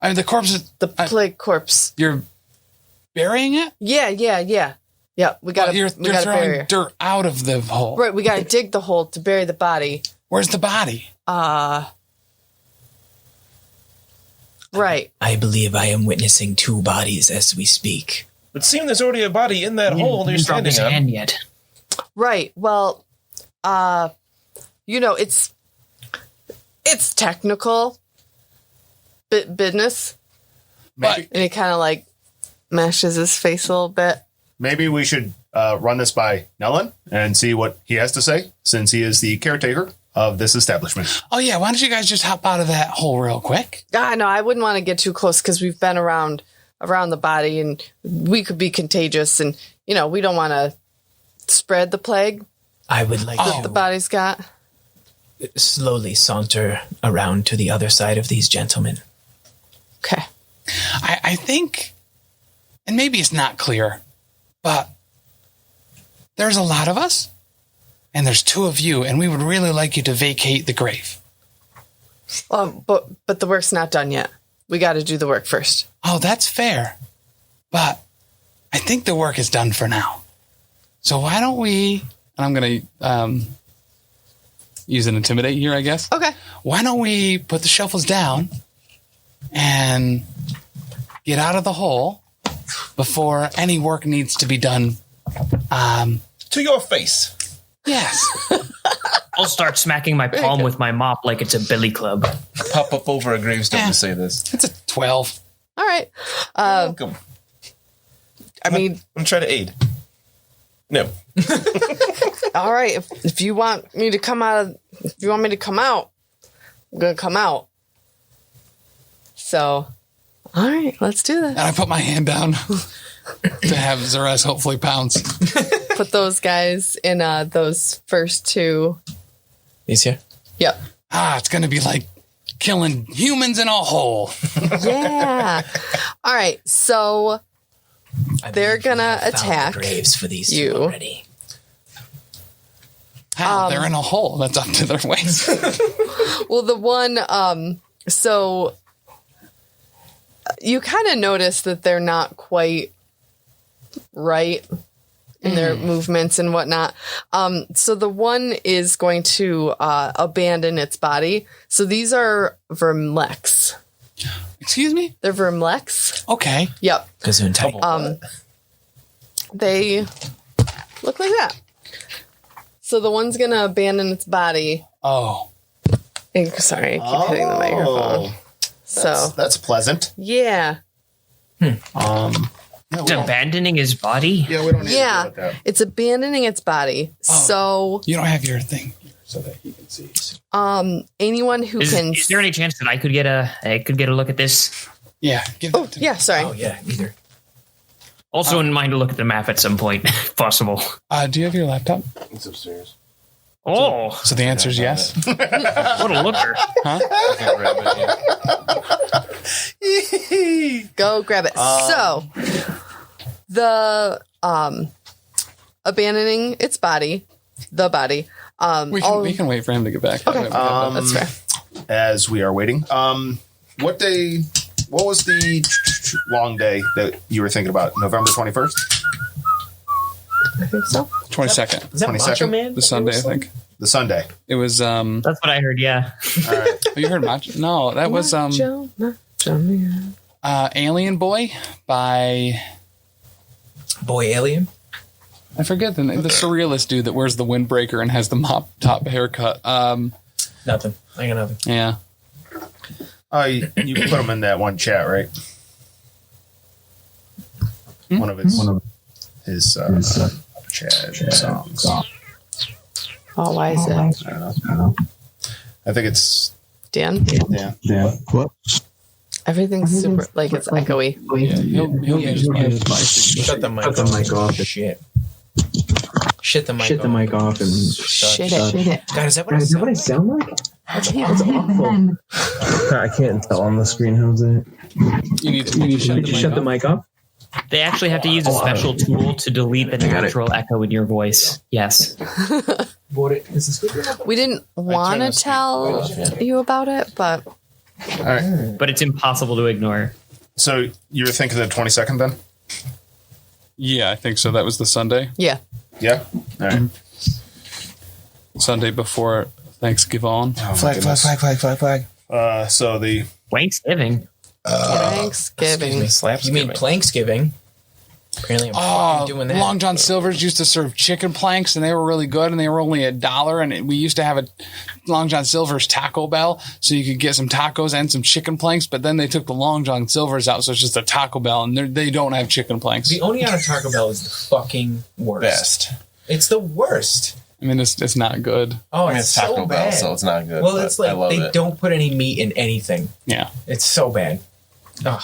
I mean, the corpse, The plague corpse. you're burying it? Yeah. Yeah, we got You're to throwing bury. dirt out of the hole. Right, we got to dig the hole to bury the body. Where's the body? Right. I believe I am witnessing 2 bodies as we speak. It seems there's already a body in that hole you're Drop his standing on. hand yet. Right. Well, it's technical business. Maybe, And he kind of like mashes his face a little bit. maybe we should run this by Nellen and see what he has to say, since he is the caretaker of this establishment. Oh, yeah. Why don't you guys just hop out of that hole real quick? No, I wouldn't want to get too close because we've been around the body and we could be contagious, and we don't want to spread the plague I would like that the to body's got. slowly saunter around to the other side of these gentlemen. Okay. I think, and maybe it's not clear, but there's a lot of us, and there's 2 of you, and we would really like you to vacate the grave. But the work's not done yet. We got to do the work first. Oh, that's fair. But I think the work is done for now. So why don't we, and I'm going to use an intimidate here, I guess. Okay. Why don't we put the shovels down and get out of the hole before any work needs to be done? To your face. Yes. I'll start smacking my palm with my mop like it's a billy club. Pop up over a gravestone Yeah. to say this. It's a 12. All right. Welcome. I mean, I'm going to try to aid. No. all right. If you want me to come out, I'm gonna come out. So, all right, let's do And that. I put my hand down to have Xa'resk hopefully pounce. Put those guys in those first 2. These here? Yep. It's going to be like killing humans in a hole. Yeah. All right. So I They're believe we gonna have found attack the graves for these you. 2 already. How? They're in a hole. That's up to their waist. well, the one. So you kind of notice that they're not quite right in their movements and whatnot. So the one is going to abandon its body. So these are Vermlex. Excuse me? They're Vermlex. Okay. Yep. Gesundheit. They look like that. So the one's going to abandon its body. Oh. Sorry, I keep hitting the microphone. So That's pleasant. yeah. Yeah, It's abandoning his body? we don't need to deal Yeah, with that. it's abandoning its body. So, You don't have your thing so that he can see. anyone who can. Is there any chance that I could get a look at this? Yeah. Give that to me. Yeah, sorry. Oh, yeah, either. Also in mind to look at the map at some point, if possible. Do you have your laptop? It's upstairs. Oh, So the answer is yes. what a looker. I can grab it, yeah. Go grab it. So, the abandoning its body, the body. We can wait for him to get back. Okay. That's fair. As we are waiting, what was the long day that you were thinking about? November 21st? I think so. 22nd. Is that 22nd? Macho Man? The Sunday, I think. The Sunday. It was, That's what I heard, yeah. All right. have you heard Macho? No, that was Macho Man. Alien Boy by, Boy Alien? I forget the name, the surrealist dude that wears the windbreaker and has the mop top haircut. Nothing. I got nothing. Yeah. You put him in that one chat, right? One of his chat songs. Oh, why is it? I don't know. I think it's Dan? yeah. What? Everything's super, like it's echoey. He'll Yeah, use my Shut the mic Cut the off. mic off. Shit. Shit the mic Shit the off. mic off and Shit it. God, is that what God, I is that what I sound sound like? That's awful. I can't tell on the screen how's it. You need to Shut the mic off. They actually have to use a special tool to delete the natural echo in your voice. Yes. We didn't want to tell you about it, but All right. But it's impossible to ignore. So you were thinking the 22nd then? Yeah, I think so. That was the Sunday. Yeah. Yeah. All right. Sunday before Thanksgiving. Flag. So the Thanksgiving. Thanksgiving. Slaps. You mean Planksgiving? Apparently I'm fucking doing that. Long John Silver's used to serve chicken planks, and they were really good, and they were only $1. And we used to have a Long John Silver's Taco Bell, so you could get some tacos and some chicken planks. But then they took the Long John Silver's out, so it's just a Taco Bell, and they don't have chicken planks. The Onion Taco Bell is the fucking worst. Best. It's the worst. I mean, it's not good. Oh, I mean, it's it's Taco so Bell, bad. so it's not good. Well, but it's I like love they it. don't put any meat in anything. Yeah. It's so bad. Ugh.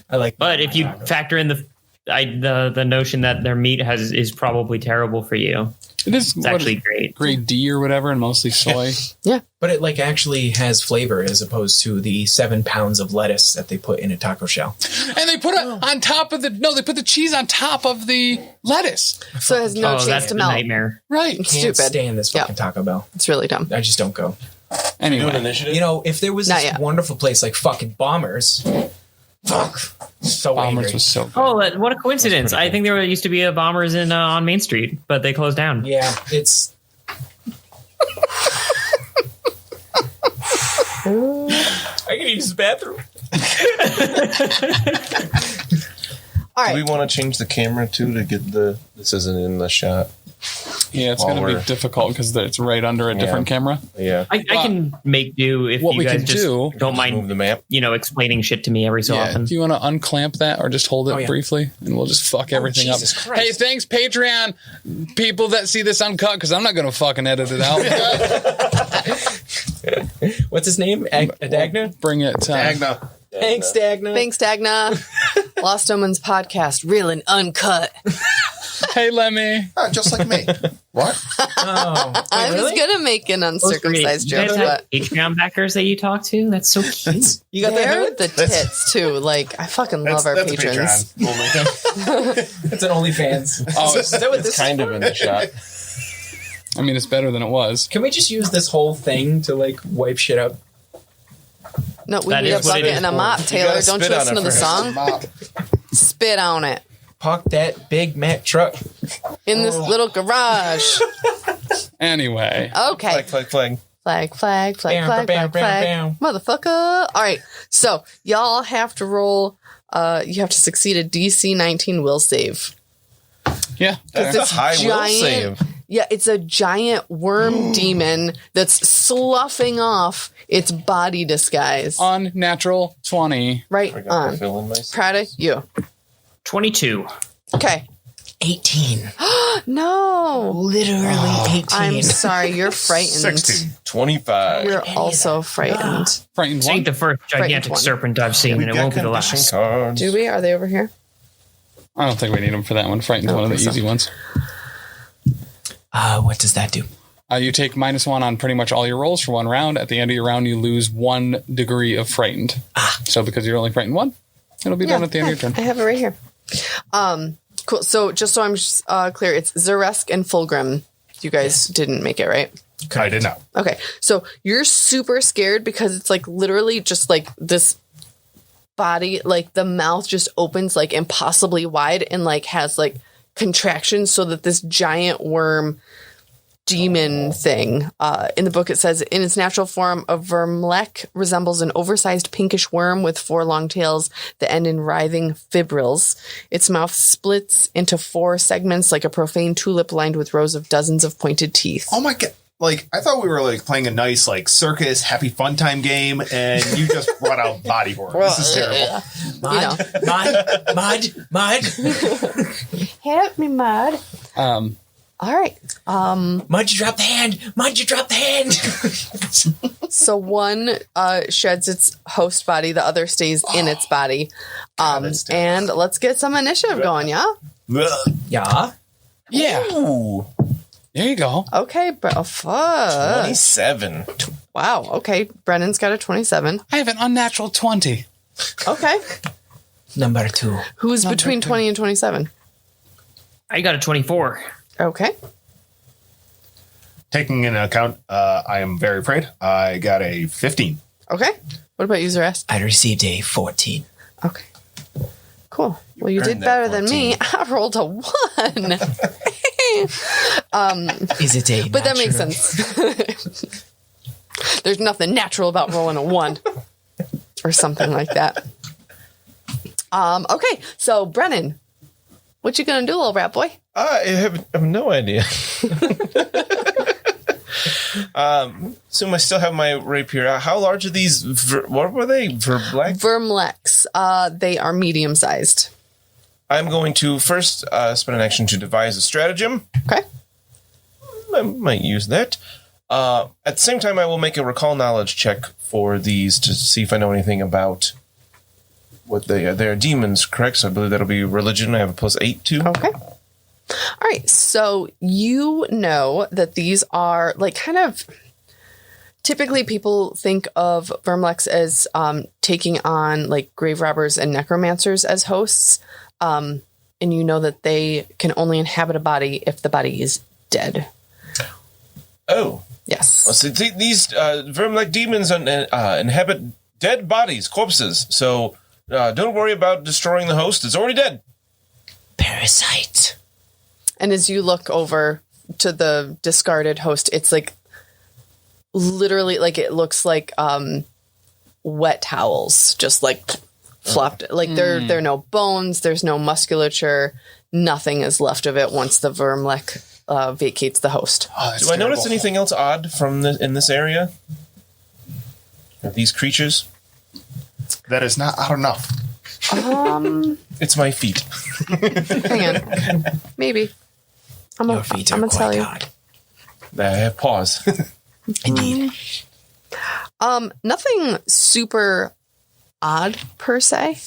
I like. But if you factor in the notion that their meat is probably terrible for you, It is it's actually great. grade D or whatever, and mostly soy. But it like actually has flavor as opposed to the 7 pounds of lettuce that they put in a taco shell. And they put it on top of they put the cheese on top of the lettuce. So it has no chance that's to a melt. nightmare. Right. Can't Stupid. stand this fucking Taco Bell. It's really dumb. I just don't go. Do an Anyway, initiative. You know, if there was Not this yet. wonderful place like fucking Bombers, fuck, so Bombers angry. was so good. Oh, what a coincidence! I think there used to be a Bombers on Main Street, but they closed down. Yeah, it's. I can use the bathroom. All Do right. we want to change the camera too to get this isn't in the shot? Yeah, it's While going to we're- be difficult because it's right under a different camera. Yeah. I can make do if what you we guys can just do- don't Move mind, the map. explaining shit to me every so Yeah, often. if you want to unclamp that or just hold it yeah. briefly, and we'll just fuck everything Jesus up. Christ. Hey, thanks, Patreon people that see this uncut, because I'm not going to fucking edit it out. What's his name? Adagna? Bring it. Agna. Thanks, Dagna. Thanks, Dagna. Lost Omens podcast, real and uncut. Hey, Lemmy. Just like me. What? Oh, wait, I really? was gonna make an uncircumcised You guys joke, have but Patreon backers that you talk to? That's so cute. You got they're that? the tits too. Like I fucking love our That's patrons. Patreon only. It's an OnlyFans. Oh, Is that what It's this kind of in the shot. I mean, it's better than it was. Can we just use this whole thing to like wipe shit up? No, we That need a is what it bucket is and a for. mop, Taylor. gotta Don't you spit on listen to it the first. song? Mop. Spit on it Park that big Mack truck. in this little garage. Anyway. Okay. Flag. Flag, flag, flag, Bam, flag, bam, flag, bam, flag. Motherfucker. All right. So y'all have to roll. You have to succeed a DC 19 will save. Yeah. That's a high will save. Yeah, it's a giant worm demon that's sloughing off its body disguise. Unnatural 20. Right I got to on. fill in myself. Proud of you. 22. Okay. 18. No. Literally 18. I'm sorry. You're frightened. 16. 25. You're also frightened. Frightened This one. ain't the first gigantic one. serpent I've seen, and it won't be the last. Cards. Do we? Are they over here? I don't think we need them for that one. Frightened's one of the think so. easy ones. What does that do? You take -1 on pretty much all your rolls for one round. At the end of your round, you lose 1 degree of frightened. So because you're only frightened 1, it'll be done at the end of your I turn. have it right here. Cool. So just so I'm clear, it's Xa'resk and Fulgrim. You guys didn't make it, right? I did not. Okay. So you're super scared because it's like literally just like this body, like the mouth just opens like impossibly wide and like has like contractions so that this giant worm demon thing in the book, it says in its natural form, a vermlek resembles an oversized pinkish worm with 4 long tails that end in writhing fibrils. Its mouth splits into 4 segments like a profane tulip lined with rows of dozens of pointed teeth. Oh my god. Like, I thought we were like playing a nice like circus happy fun time game, and you just brought out body horror. This is terrible. Mud. Help me, Mudd. All right. Mud, you dropped the hand. Mud, you dropped the hand. So one sheds its host body, the other stays in its body. And let's get some initiative going, yeah? Yeah. Yeah. Ooh, There you go. Okay, bro. Fuck. 27. Wow. Okay. Brennan's got a 27. I have an unnatural 20. Okay. Number 2. Who's between 20 and 27? I got a 24. Okay. Taking into account, I am very afraid. I got a 15. Okay. What about you, Xa'resk? I received a 14. Okay. Cool. Well, you did Earned that better than 14. me. I rolled a 1. Is it a But that makes natural? sense. There's nothing natural about rolling a 1 or something like that. Okay, so Brennen, what you gonna do, little rat boy? I have no idea. Assume I still have my rapier. How large are these? What were they? Black? Vermlex. They are medium sized. I'm going to first spend an action to devise a stratagem. Okay. I might use that. At the same time, I will make a recall knowledge check for these to see if I know anything about what they are. They're demons, correct? So I believe that'll be religion. I have a +8 to. Okay. All right. So you know that these are like kind of typically people think of Vermlex as taking on like grave robbers and necromancers as hosts. And you know that they can only inhabit a body if the body is dead. Oh. Yes. Well, so these verm-like demons inhabit dead bodies, corpses. So don't worry about destroying the host. It's already dead. Parasite. And as you look over to the discarded host, it's like literally like it looks like wet towels, just like flopped. Like there are no bones, there's no musculature, nothing is left of it once the Vermlek vacates the host. Oh, that's Do I notice terrible. anything else odd from in this area? These creatures? That is not odd enough. It's my feet. Hang on, maybe. I'm Your feet are gonna tell quite you. hard. I have paws. Indeed. Nothing super odd per se,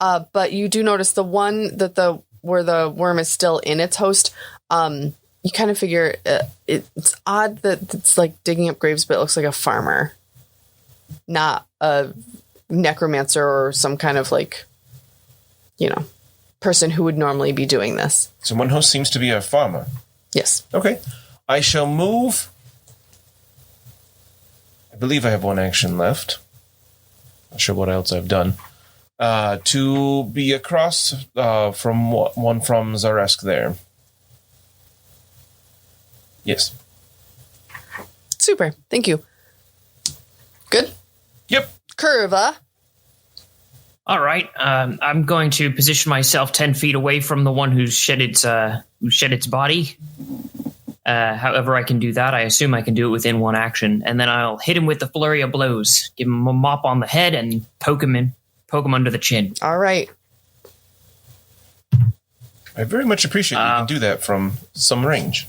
but you do notice the one that where the worm is still in its host. You kind of figure it's odd that it's like digging up graves, but it looks like a farmer, not a necromancer or some kind of like, person who would normally be doing this. So one host seems to be a farmer. Yes. Okay. I shall move. I believe I have one action left. Not sure what else I've done. To be across from one from Xa'resk there. Yes. Super. Thank you. Good. Yep. Kurva. All right. I'm going to position myself 10 feet away from the one who shed its body. However I can do that, I assume I can do it within one action, and then I'll hit him with the flurry of blows, give him a mop on the head, and poke him under the chin. All right. I very much appreciate you can do that from some range.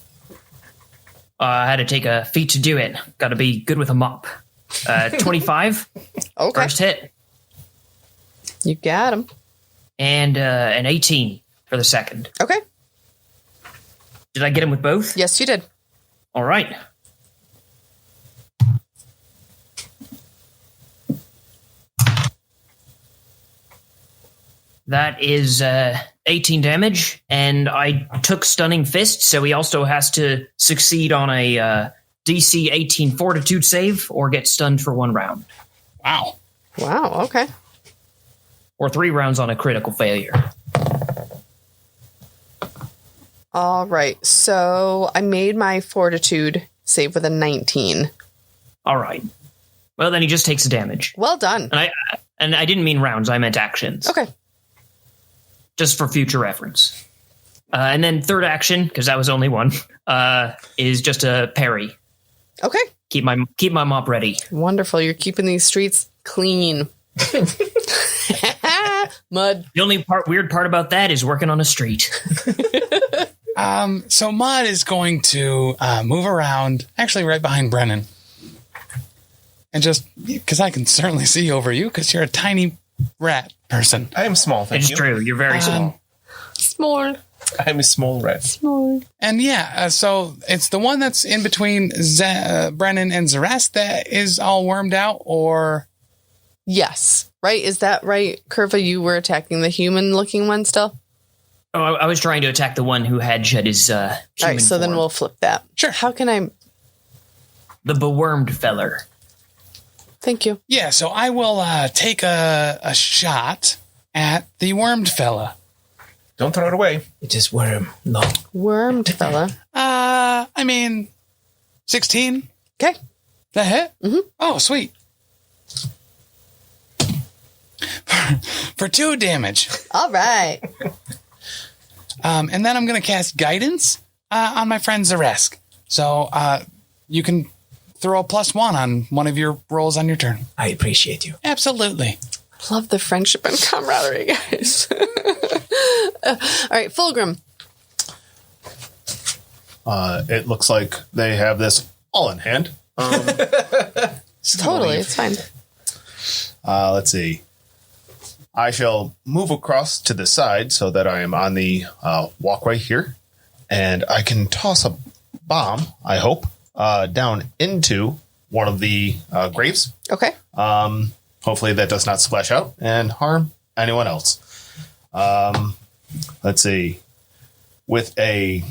I had to take a feat to do it. Got to be good with a mop. 25. Okay. First hit. You got him. And an 18 for the second. Okay. Did I get him with both? Yes, you did. All right. That is 18 damage, and I took Stunning Fist, so he also has to succeed on a DC 18 Fortitude save or get stunned for 1 round. Wow. Wow. Okay. Or 3 rounds on a critical failure. All right. So I made my fortitude save with a 19. All right. Well, then he just takes the damage. Well done. And I didn't mean rounds, I meant actions. Okay. Just for future reference. And then third action, because that was only one, is just a parry. Okay. Keep my mop ready. Wonderful. You're keeping these streets clean. Mud. The only weird part about that is working on a street. So Mudd is going to move around, actually right behind Brennen. And just, because I can certainly see over you, because you're a tiny rat person. I am small, thank It's you. true. You're very small. Small. I'm a small rat. Small. And yeah, so it's the one that's in between Brennen and Xa'resk that is all wormed out, or... Yes. Right? Is that right, Kurva? You were attacking the human-looking one still? Oh, I was trying to attack the one who had shed his human All right, so then form. we'll flip that. Sure. How can I... The bewormed feller. Thank you. Yeah, so I will take a shot at the wormed fella. Don't throw it away. It is worm long. Wormed fella. 16. Okay. That hit? Mm-hmm. Oh, sweet. For 2 damage. All right. And then I'm going to cast Guidance on my friend Xa'resk. So you can throw a +1 on one of your rolls on your turn. I appreciate you. Absolutely. Love the friendship and camaraderie, guys. All right, Fulgrim. It looks like they have this all in hand. Totally, it's fine. Let's see. I shall move across to the side so that I am on the walkway here. And I can toss a bomb, I hope, down into one of the graves. Okay. Hopefully that does not splash out and harm anyone else. Let's see. With a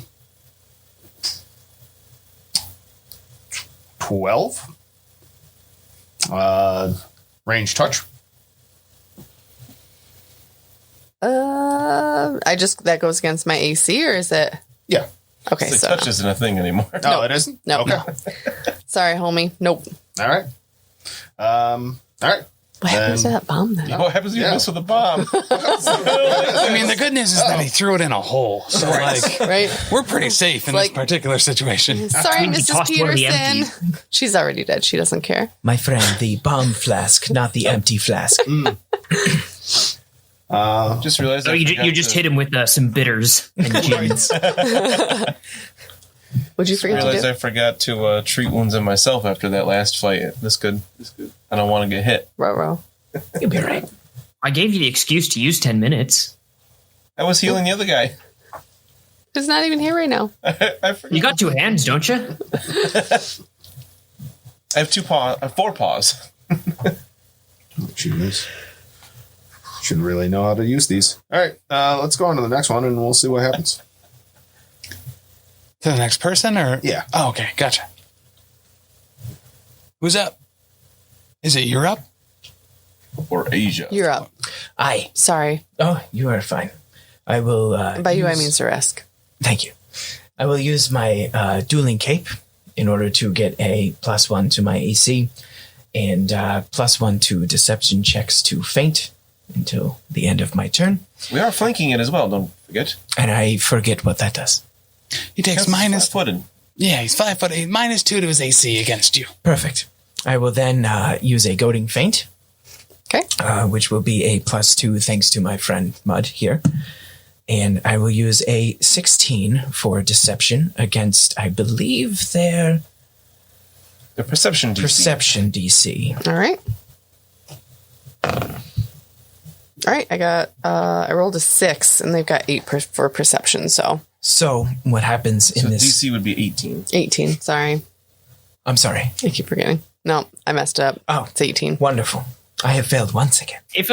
12 range touch. That goes against my AC, or is it? Yeah. Okay, The so touch isn't a thing anymore. No, it isn't? no. Okay. Sorry, homie. Nope. All right. All right. What happens to that bomb then? What happens if you miss with a bomb? I mean, the good news is that he threw it in a hole. So, like, Right? we're pretty safe in Like- this particular situation. Sorry, He Mrs. tossed one of the Peterson. empties. She's already dead. She doesn't care. My friend, the bomb flask, not the empty flask. Just realized So you just hit him with some bitters and gins. What'd you forget to Realized do? I forgot to treat wounds in myself after that last fight. This good. I don't want to get hit. Row. You'll be right. I gave you the excuse to use 10 minutes. I was healing the other guy. He's not even here right now. I forgot. You got 2 hands, don't you? I have 4 paws. Jeez. Should really know how to use these. All right. Let's go on to the next one and we'll see what happens. To the next person, or? Yeah. Oh, okay. Gotcha. Who's up? Is it you're up? Or Asia. You're up. Aye. Sorry. Oh, you are fine. I will. By you, I mean Xa'resk. Thank you. I will use my dueling cape in order to get a +1 to my AC and +1 to deception checks to feint until the end of my turn. We are flanking it as well, don't forget. And I forget what that does. He takes minus. Footed. Yeah, he's 5'8", -2 to his AC against you. Perfect. I will then use a goading feint. Okay. Which will be a +2 thanks to my friend Mudd here. And I will use a 16 for deception against, I believe, their The perception DC. perception DC. All right. All right. I rolled a 6, and they've got 8 for perception, so So what happens in So this? DC would be 18. 18. Sorry. I'm sorry. I keep forgetting. No, I messed up. Oh. It's 18. Wonderful. I have failed once again. If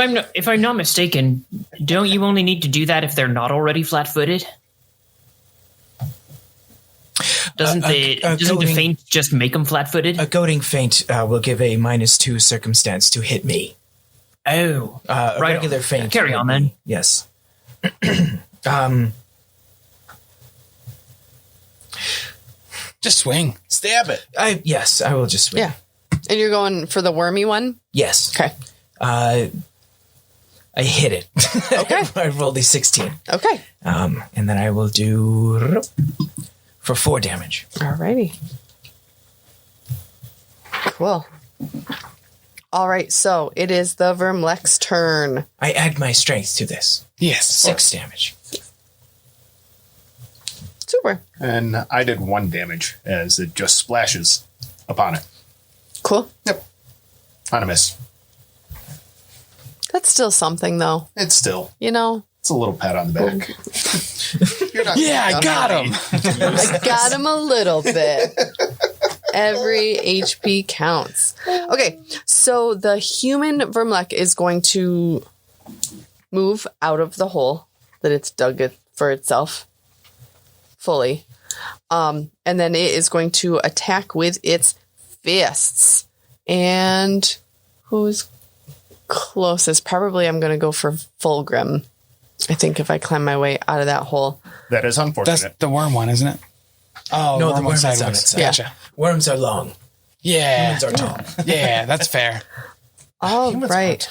I'm not mistaken, don't you only need to do that if they're not already flat-footed? Doesn't the goading- feint just make them flat-footed? A goading feint will give a -2 circumstance to hit me. Oh, A right. regular feint. Carry would on be- then. Yes. Just swing. Stab it. Yes, I will just swing. Yeah. And you're going for the wormy one? Yes. Okay. I hit it. Okay. I rolled a 16. Okay. And then I will do for 4 damage. Alrighty. Cool. All right, so it is the Vermlek's turn. I add my strength to this. Yes. 6 damage. Super. And I did 1 damage as it just splashes upon it. Cool. Yep. On a miss. That's still something, though. It's still. You know, It's a little pat on the back. You're not Yeah, I got him. I got him a little bit. Every HP counts. Okay, so the human Vermlek is going to move out of the hole that it's dug it for itself fully. And then it is going to attack with its fists. And who's closest. Probably I'm going to go for Fulgrim. I think if I climb my way out of that hole. That is unfortunate. That's the worm one, isn't it? Oh, No, the worm is sideways. on its side. Gotcha. Worms are long. Yeah. Humans are tall. Yeah, that's fair. All right.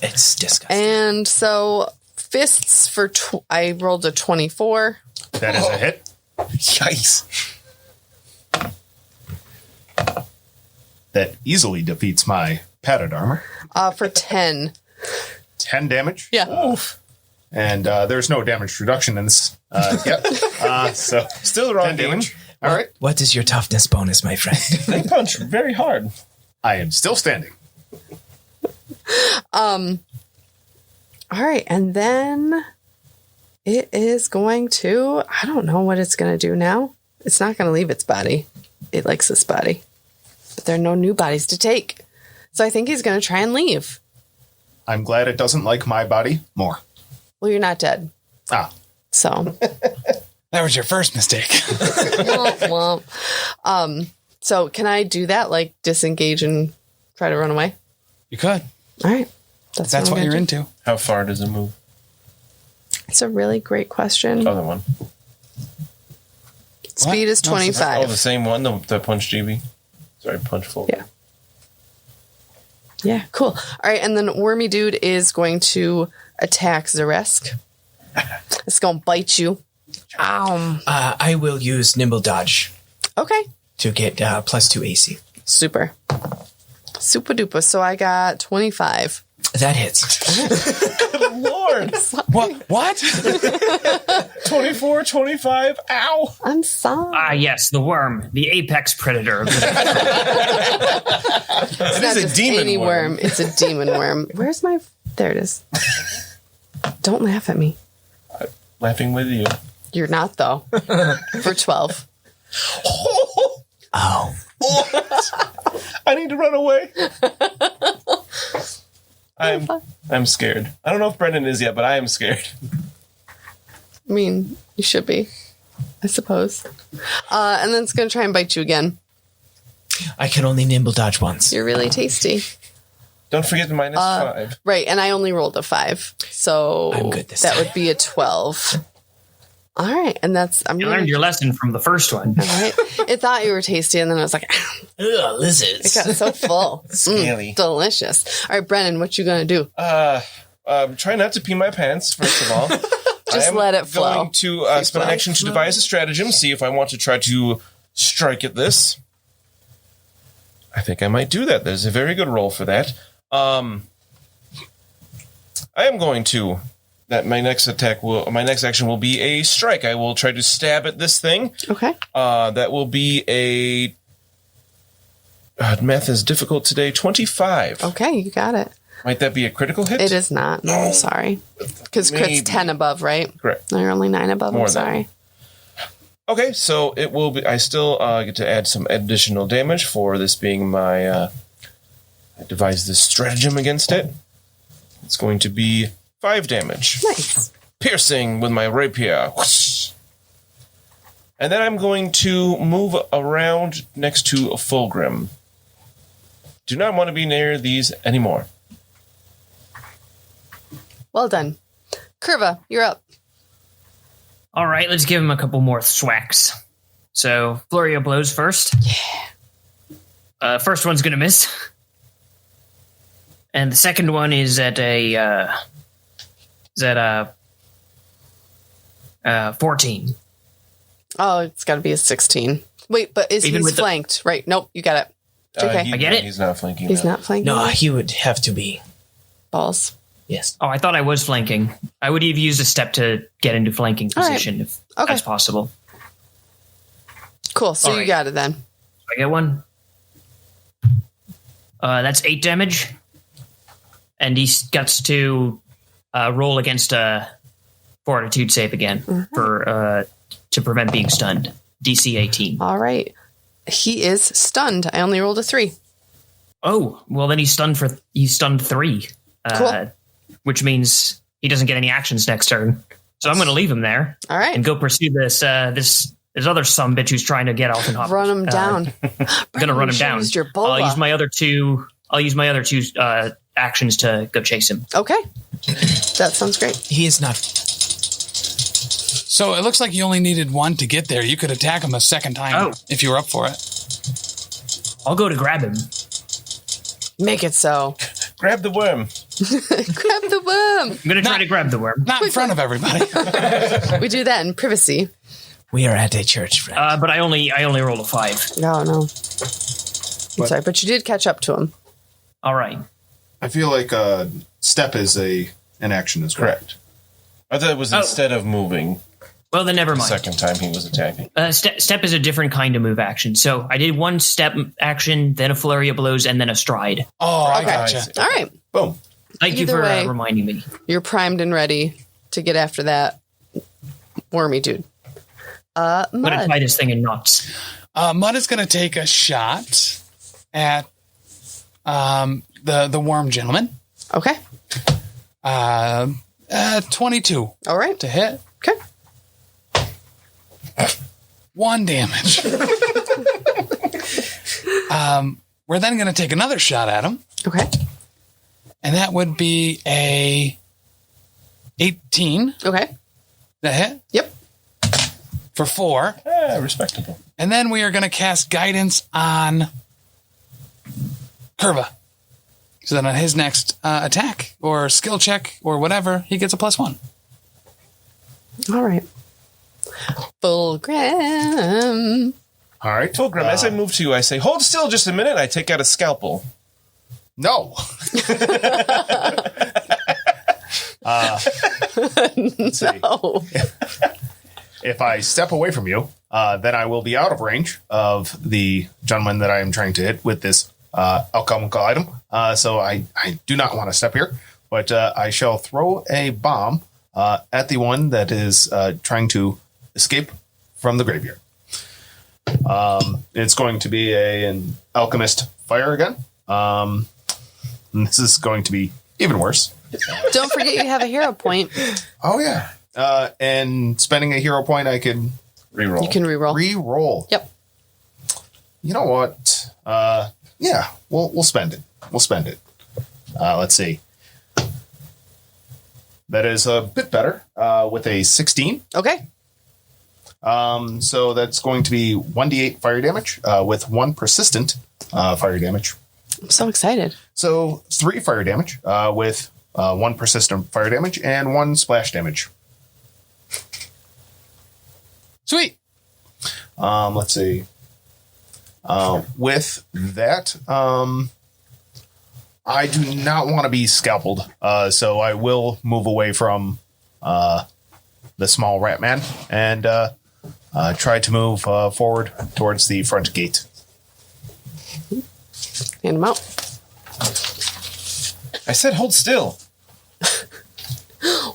It's disgusting. And so fists for, I rolled a 24. That is a hit. Yikes. That easily defeats my padded armor. For 10. 10 damage. Yeah. And there's no damage reduction in this. Yep. So Still the wrong 10 damage. damage. All right. What is your toughness bonus, my friend? They punch very hard. I am still standing. All right. And then it is going to, I don't know what it's going to do now. It's not going to leave its body. It likes this body. But there are no new bodies to take. So I think he's going to try and leave. I'm glad it doesn't like my body more. Well, you're not dead. Ah, So, That was your first mistake. womp, womp. So can I do that? Like disengage and try to run away? You could. All right. That's I'm what gonna you're do. into. How far does it move? It's a really great question. Other one. Speed is Oh, the 25. same one, the punch GB. Sorry, punch full. Yeah. Yeah, cool. All right, and then Wormy Dude is going to attack Xa'resk. It's going to bite you. Ow. I will use Nimble Dodge Okay. to get +2 AC. Super. Super duper. So I got 25. That hits. Lord. What? 24, 25. Ow. I'm sorry. Ah, yes, the worm, the apex predator. It's It not is a just demon any worm. It's a demon worm. Where's my... There it is. Don't laugh at me. Laughing with you. You're not, though. For 12. Oh. I need to run away. I'm scared. I don't know if Brennen is yet, but I am scared. I mean, you should be, I suppose. And then it's going to try and bite you again. I can only Nimble Dodge once. You're really tasty. Don't forget the -5. Right, and I only rolled a 5. So I'm good this that time. would be a 12. All right, and that's... I'm You gonna, learned your lesson from the first one. all right. It thought you were tasty, and then I was like, Ugh, lizards. it got so full. Scaly. Delicious. All right, Brennen, what you going to do? Try not to pee my pants, first of all. Just I am let it flow. going to spend an action to devise a stratagem, see if I want to try to strike at this. I think I might do that. There's a very good roll for that. I am going to... my next action will be a strike. I will try to stab at this thing. Okay. That will be a... math is difficult today. 25. Okay, you got it. Might that be a critical hit? It is not. No, I'm sorry. Because crit's Maybe. 10 above, right? Correct. No, you're only 9 above. More I'm than. sorry. Okay, so it will be... I still get to add some additional damage for this being my... I devised this stratagem against it. It's going to be 5 damage. Nice. Piercing with my rapier. Whoosh. And then I'm going to move around next to a Fulgrim. Do not want to be near these anymore. Well done. Kurva, you're up. All right, let's give him a couple more thwacks. So, Flurry of Blows first. Yeah. First one's going to miss. And the second one is at a... 14. Oh, it's got to be a 16. Wait, but Even he's with the- flanked, right? Nope, you got it. Okay. I get it? He's not flanking. He's now. not flanking. No, he would have to be. Balls. Yes. Oh, I thought I was flanking. I would have used a step to get into flanking All right. position if Okay. that's possible. Cool. So All you right. got it then. I get one. That's 8 damage. And he gets to roll against a fortitude save again for to prevent being stunned. DC 18. All right. He is stunned. I only rolled a 3. Oh, well then he's stunned 3. Cool. Which means he doesn't get any actions next turn. So I'm going to leave him there All right. and go pursue this this other sumbitch who's trying to get off and hop. Run him down. I'm going to run him down. Your bola. I'll use my other two actions to go chase him. Okay. That sounds great. He is not. So it looks like you only needed one to get there. You could attack him a second time if you were up for it. I'll go to grab him. Make it so. Grab the worm. Grab the worm. I'm going to try to grab the worm. Not in front of everybody. We do that in privacy. We are at a church, friend. But I only rolled a 5. No. I'm sorry, but you did catch up to him. All right. I feel like step is an action as well. Correct. I thought it was instead of moving. Well, then never The mind. second time he was attacking. Step is a different kind of move action. So I did one step action, then a flurry of blows, and then a stride. Oh, I Okay. gotcha. All right. Boom. Thank you Either for way. reminding me. You're primed and ready to get after that wormy dude. I'm going to Mudd. tie this thing in knots. Mudd is going to take a shot at the worm gentleman. Okay. 22 All right. to hit. Okay. 1 damage. We're then going to take another shot at him, Okay. and that would be a 18 Okay. to hit Yep. for 4. Respectable. And then we are going to cast guidance on Kurva. So then on his next attack or skill check or whatever, he gets a +1. All right. Fulgrim. All right. Fulgrim, as I move to you, I say, hold still just a minute. I take out a scalpel. No. Let's see. Oh. If I step away from you, then I will be out of range of the gentleman that I am trying to hit with this alchemical item. So I do not want to step here, but I shall throw a bomb at the one that is trying to escape from the graveyard. It's going to be an alchemist fire again. And this is going to be even worse. Don't forget you have a hero point. Oh, yeah. And spending a hero point, I can Reroll. You can reroll. re-roll. Yep. You know what? Yeah, we'll spend it. We'll spend it. Let's see. That is a bit better with a 16. Okay. So that's going to be 1d8 fire damage with 1 persistent fire damage. I'm so excited. So 3 fire damage with 1 persistent fire damage and 1 splash damage. Sweet. Let's see. With that, I do not want to be scalped, so I will move away from the small rat man and try to move forward towards the front gate. Hand him out. I said hold still.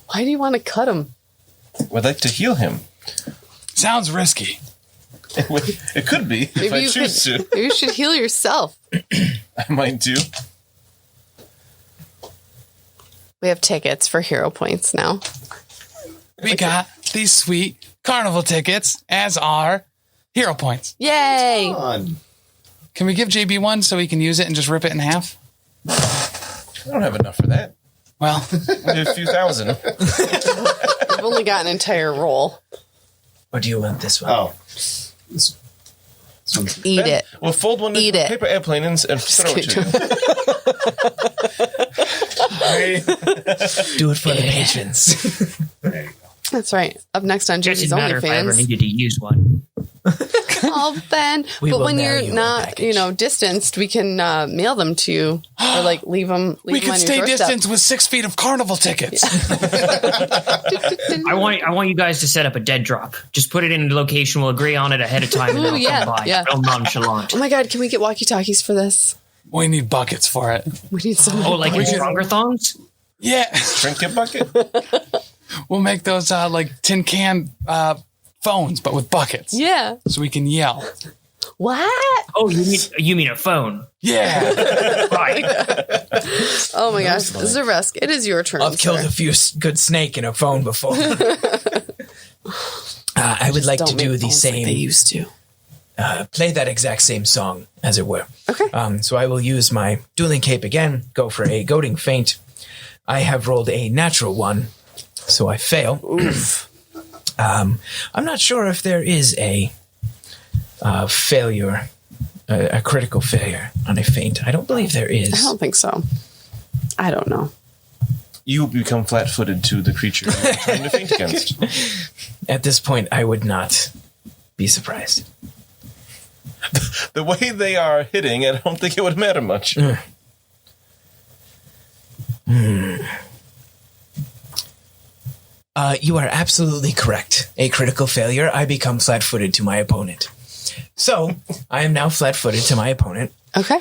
Why do you want to cut him? I'd like to heal him. Sounds risky. It could be if I choose to. Maybe you should heal yourself. I might do. We have tickets for hero points now. We got these sweet carnival tickets as our hero points. Yay! Fun. Can we give JB one so he can use it and just rip it in half? I don't have enough for that. Well, I did a few thousand. I've only got an entire roll. Or do you want this one? Oh. This one's Eat it. We'll fold one Eat into it. a paper airplane and throw it to you. Do it for the patrons. There you go. That's right. Up next on Just JB's didn't matter if I ever OnlyFans. needed to use one. Oh, Ben. We But will when mail you're you a not, package. distanced, we can mail them to you or leave them. we them could on stay your doorstep. distance with 6 feet of carnival tickets. I want you guys to set up a dead drop. Just put it in a location. We'll agree on it ahead of time, and Ooh, then I'll yeah, come by. yeah. Real nonchalant. Oh my God! Can we get walkie-talkies for this? We need buckets for it. We need some. Oh, like in stronger thongs? Yeah. Trinket bucket? We'll make those like tin can phones, but with buckets. Yeah. So we can yell. What? Oh, you mean a phone? Yeah. Right. Oh my gosh, Xa'resk, it is your turn. I've killed sir. a few good snake in a phone before. I would like to Don't make do the phones like same. they used to. play that exact same song, as it were. Okay. So I will use my dueling cape again, go for a goading feint. I have rolled a natural 1, so I fail. Oof. I'm not sure if there is a failure, a critical failure on a feint. I don't believe there is. I don't think so. I don't know. You become flat-footed to the creature you're trying to feint against. At this point, I would not be surprised. The way they are hitting, I don't think it would matter much. You are absolutely correct. A critical failure, I become flat-footed to my opponent. So, I am now flat-footed to my opponent. Okay.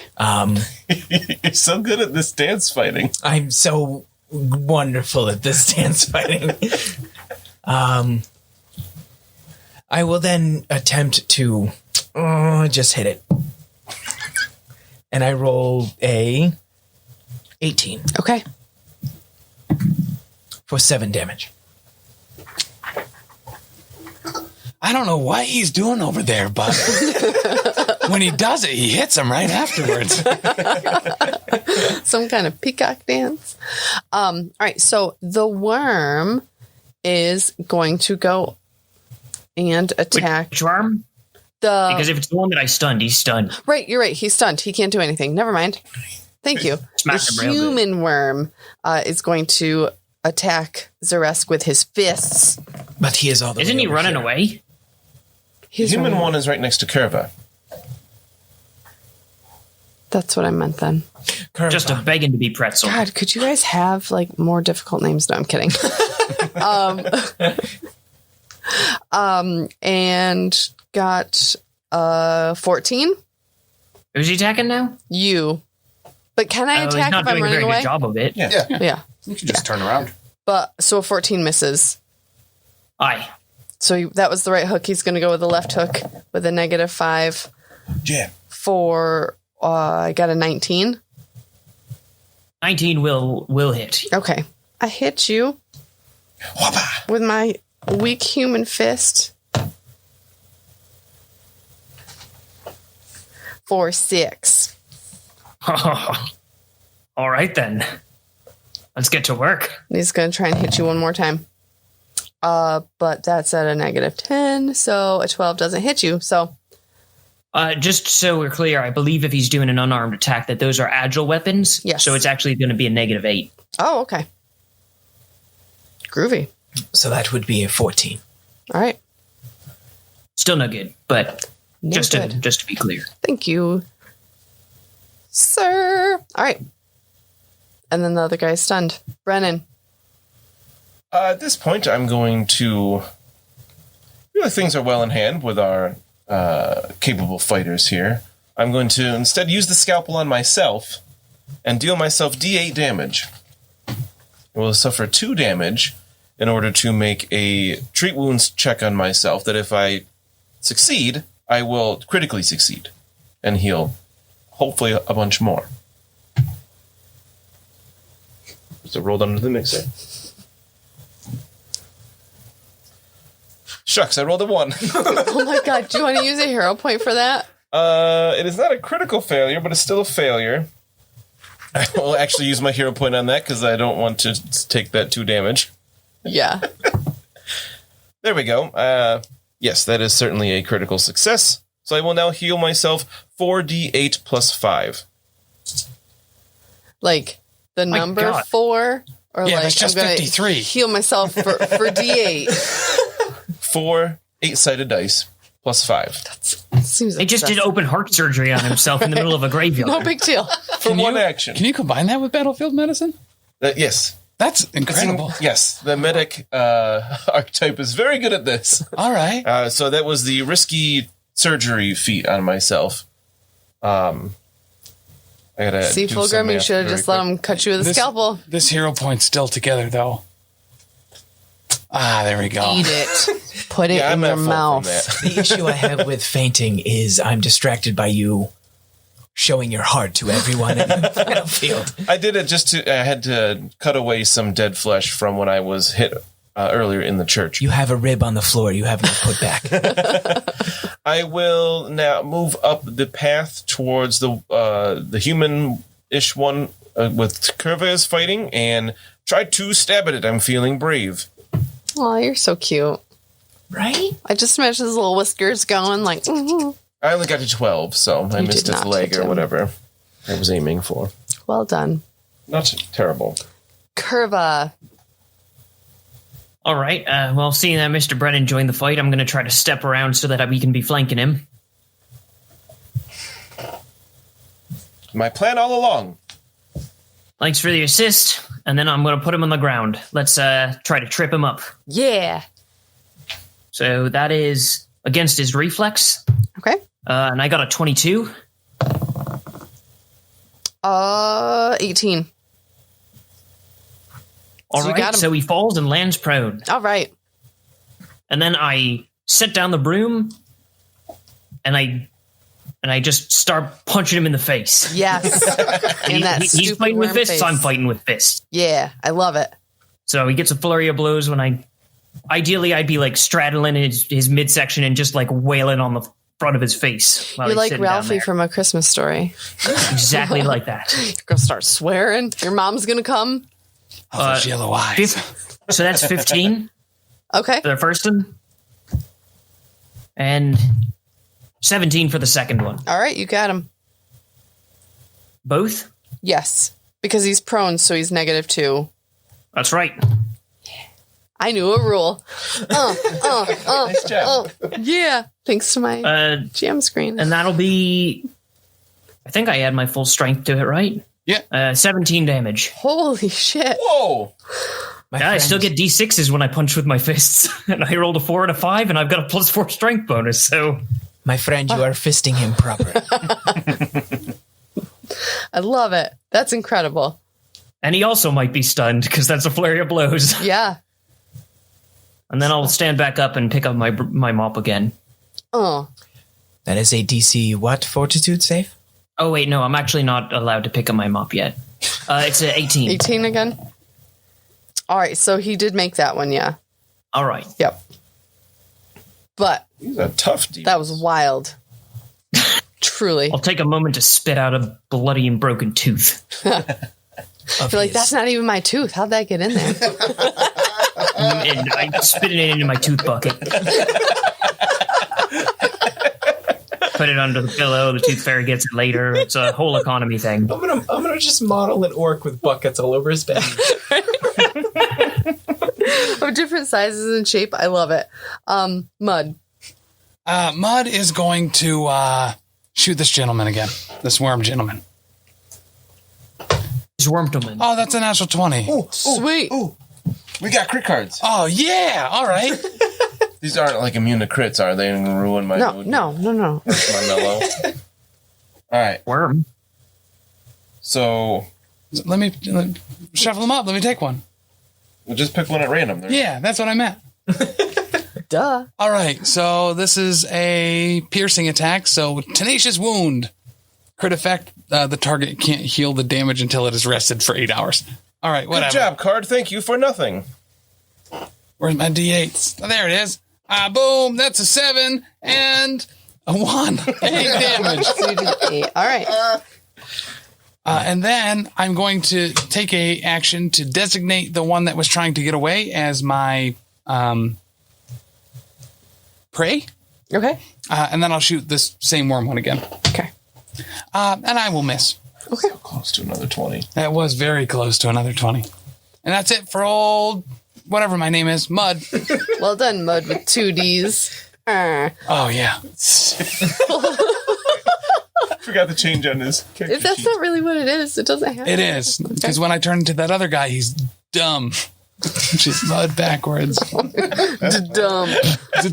You're so good at this dance fighting. I'm so wonderful at this dance fighting. I will then attempt to just hit it. And I roll a 18 Okay. for 7 damage. I don't know what he's doing over there, but when he does it, he hits him right afterwards. Some kind of peacock dance. All right. So the worm is going to go and attack Which worm? Because if it's the one that I stunned, he's stunned. Right, you're right. He's stunned. He can't do anything. Never mind. Thank you. Smack The him real good. human worm is going to attack Xa'resk with his fists. But he is all the Isn't way he over running here. away? The human one is right next to Kurva. That's what I meant then. Kurva. Just a begging to be pretzel. God, could you guys have like more difficult names? No, I'm kidding. And got 14. Who's he attacking now? You. But can I He's attack not if I'm doing a running very away? good job of it. Yeah. Yeah. You can just turn around. But so a 14 misses. Aye. So that was the right hook. He's going to go with the left hook with a -5 Jam. for, I got a 19. 19 will hit. Okay. I hit you Whoppa. with my weak human fist for 6. All right, then. Let's get to work. And he's going to try and hit you one more time. But that's at a -10, so a 12 doesn't hit you. So Just so we're clear, I believe if he's doing an unarmed attack, that those are agile weapons. Yes. So it's actually going to be a -8. oh, okay. Groovy. So that would be a 14. All right. Still no good, but No just good. to be clear. Thank you, sir. All right. And then the other guy's stunned. Brennen. At this point, I'm going to... Really, things are well in hand with our capable fighters here. I'm going to instead use the scalpel on myself and deal myself D8 damage. I will suffer 2 damage in order to make a treat wounds check on myself that if I succeed, I will critically succeed and heal hopefully a bunch more. So rolled under the mixer. Shucks, I rolled a 1. Oh my God. Do you want to use a hero point for that? It is not a critical failure, but it's still a failure. I will actually use my hero point on that because I don't want to take that 2 damage. Yeah. There we go. Yes, that is certainly a critical success. So I will now heal myself 4d8 plus 5. Like the My number God. 4? Or Yeah, like that's just I'm gonna 53. heal myself for D8. 4 8-sided dice plus 5. Seems He just did excessive. open heart surgery on himself in the middle of a graveyard. No big deal. For one action. Can you combine that with battlefield medicine? Yes. That's incredible. Yes, the medic archetype is very good at this. All right. So that was the risky surgery feat on myself. I gotta See, do some Fulgrim, you math should have very just let quick. him cut you with a This- scalpel. This hero point's still together, though. Ah, there we go. Eat it. Put it Yeah, in I'm your at fault mouth. from that. The issue I have with fainting is I'm distracted by you showing your heart to everyone in the battlefield. I did it just to. I had to cut away some dead flesh from when I was hit earlier in the church. You have a rib on the floor. You have not put back. I will now move up the path towards the human-ish one with Kurva is fighting and try to stab at it. I'm feeling brave. Oh, you're so cute. Right? I just imagine his little whiskers going like, mm-hmm. I only got to 12, so I missed its leg or whatever I was aiming for. Well done. Not terrible. Kurva. All right. Well, seeing that Mr. Brennen joined the fight, I'm going to try to step around so that we can be flanking him. My plan all along. Thanks for the assist, and then I'm going to put him on the ground. Let's try to trip him up. Yeah. So that is against his reflex. Okay. And I got a 22. 18. All So you got right, him. so he falls and lands prone. All right. And then I set down the broom, and I just start punching him in the face. Yes. In that He's stupid fighting with worm fists, face. I'm fighting with fists. Yeah, I love it. So he gets a flurry of blows when ideally I'd be like straddling his midsection and just like wailing on the front of his face. While You're he's like sitting down Ralphie there. from A Christmas Story. Exactly like that. You're going to start swearing. Your mom's going to come. Oh, those yellow eyes. So that's 15 Okay. for the first one. And 17 for the second one. All right, you got him. Both? Yes. Because he's prone, so he's -2. That's right. I knew a rule. Nice job. Yeah. Thanks to my jam screen. And that'll be... I think I add my full strength to it, right? Yeah. 17 damage. Holy shit. Whoa! Yeah, I still get D6s when I punch with my fists. And I rolled a 4 and a 5, and I've got a +4 strength bonus, so... My friend, you are fisting him proper. I love it. That's incredible. And he also might be stunned, because that's a flurry of blows. Yeah. And then I'll stand back up and pick up my mop again. Oh. That is a DC what fortitude save? Oh, wait, no, I'm actually not allowed to pick up my mop yet. It's an 18. 18 again? All right, so he did make that one, yeah. All right. Yep. But He's a tough dude. that was wild. Truly. I'll take a moment to spit out a bloody and broken tooth. You're like, that's not even my tooth. How'd that get in there? And I spit it into my tooth bucket. Put it under the pillow. The tooth fairy gets it later. It's a whole economy thing. I'm gonna just model an orc with buckets all over his back. Of different sizes and shape. I love it. Mudd. Mudd is going to shoot this gentleman again. This worm gentleman. Zwormtelman. Oh, that's a natural 20. Sweet. Ooh. We got crit cards. Oh, yeah. All right. These aren't like immune to crits, are they? And ruin my mood. No. My mellow. All right. Worm. So Let me shuffle them up. Let me take one. we'll just pick one at random. There. Yeah, that's what I meant. Duh. All right. So this is a piercing attack. So tenacious wound. Crit effect. The target can't heal the damage until it is rested for 8 hours. All right. Whatever. Good job, card. Thank you for nothing. Where's my D8s? Oh, there it is. Boom. That's a 7 and a 1. 8 damage. So you did 8. All right. And then I'm going to take a action to designate the one that was trying to get away as my prey. Okay. And then I'll shoot this same worm one again. Okay. And I will miss. So close to another 20. That was very close to another 20. And that's it for old, whatever my name is, Mudd. Well done, Mudd, with 2 Ds. Oh, yeah. Forgot to change on his character If that's sheet. not really what it is, it doesn't have It is. Because when I turn into that other guy, he's dumb. Which is Mudd backwards. Dumb.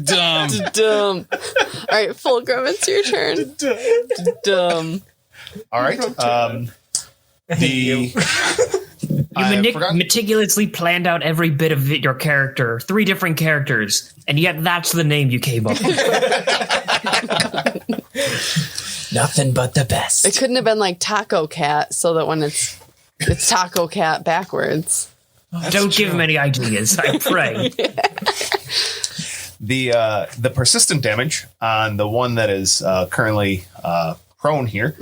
Dumb. Dumb. All right, Fulgrim, it's your turn. Dumb. All right. You meticulously planned out every bit of your character, 3 different characters, and yet that's the name you came up with. Nothing but the best. It couldn't have been like Taco Cat, so that when it's Taco Cat backwards. Don't give him any ideas, I pray. The persistent damage on the one that is currently prone here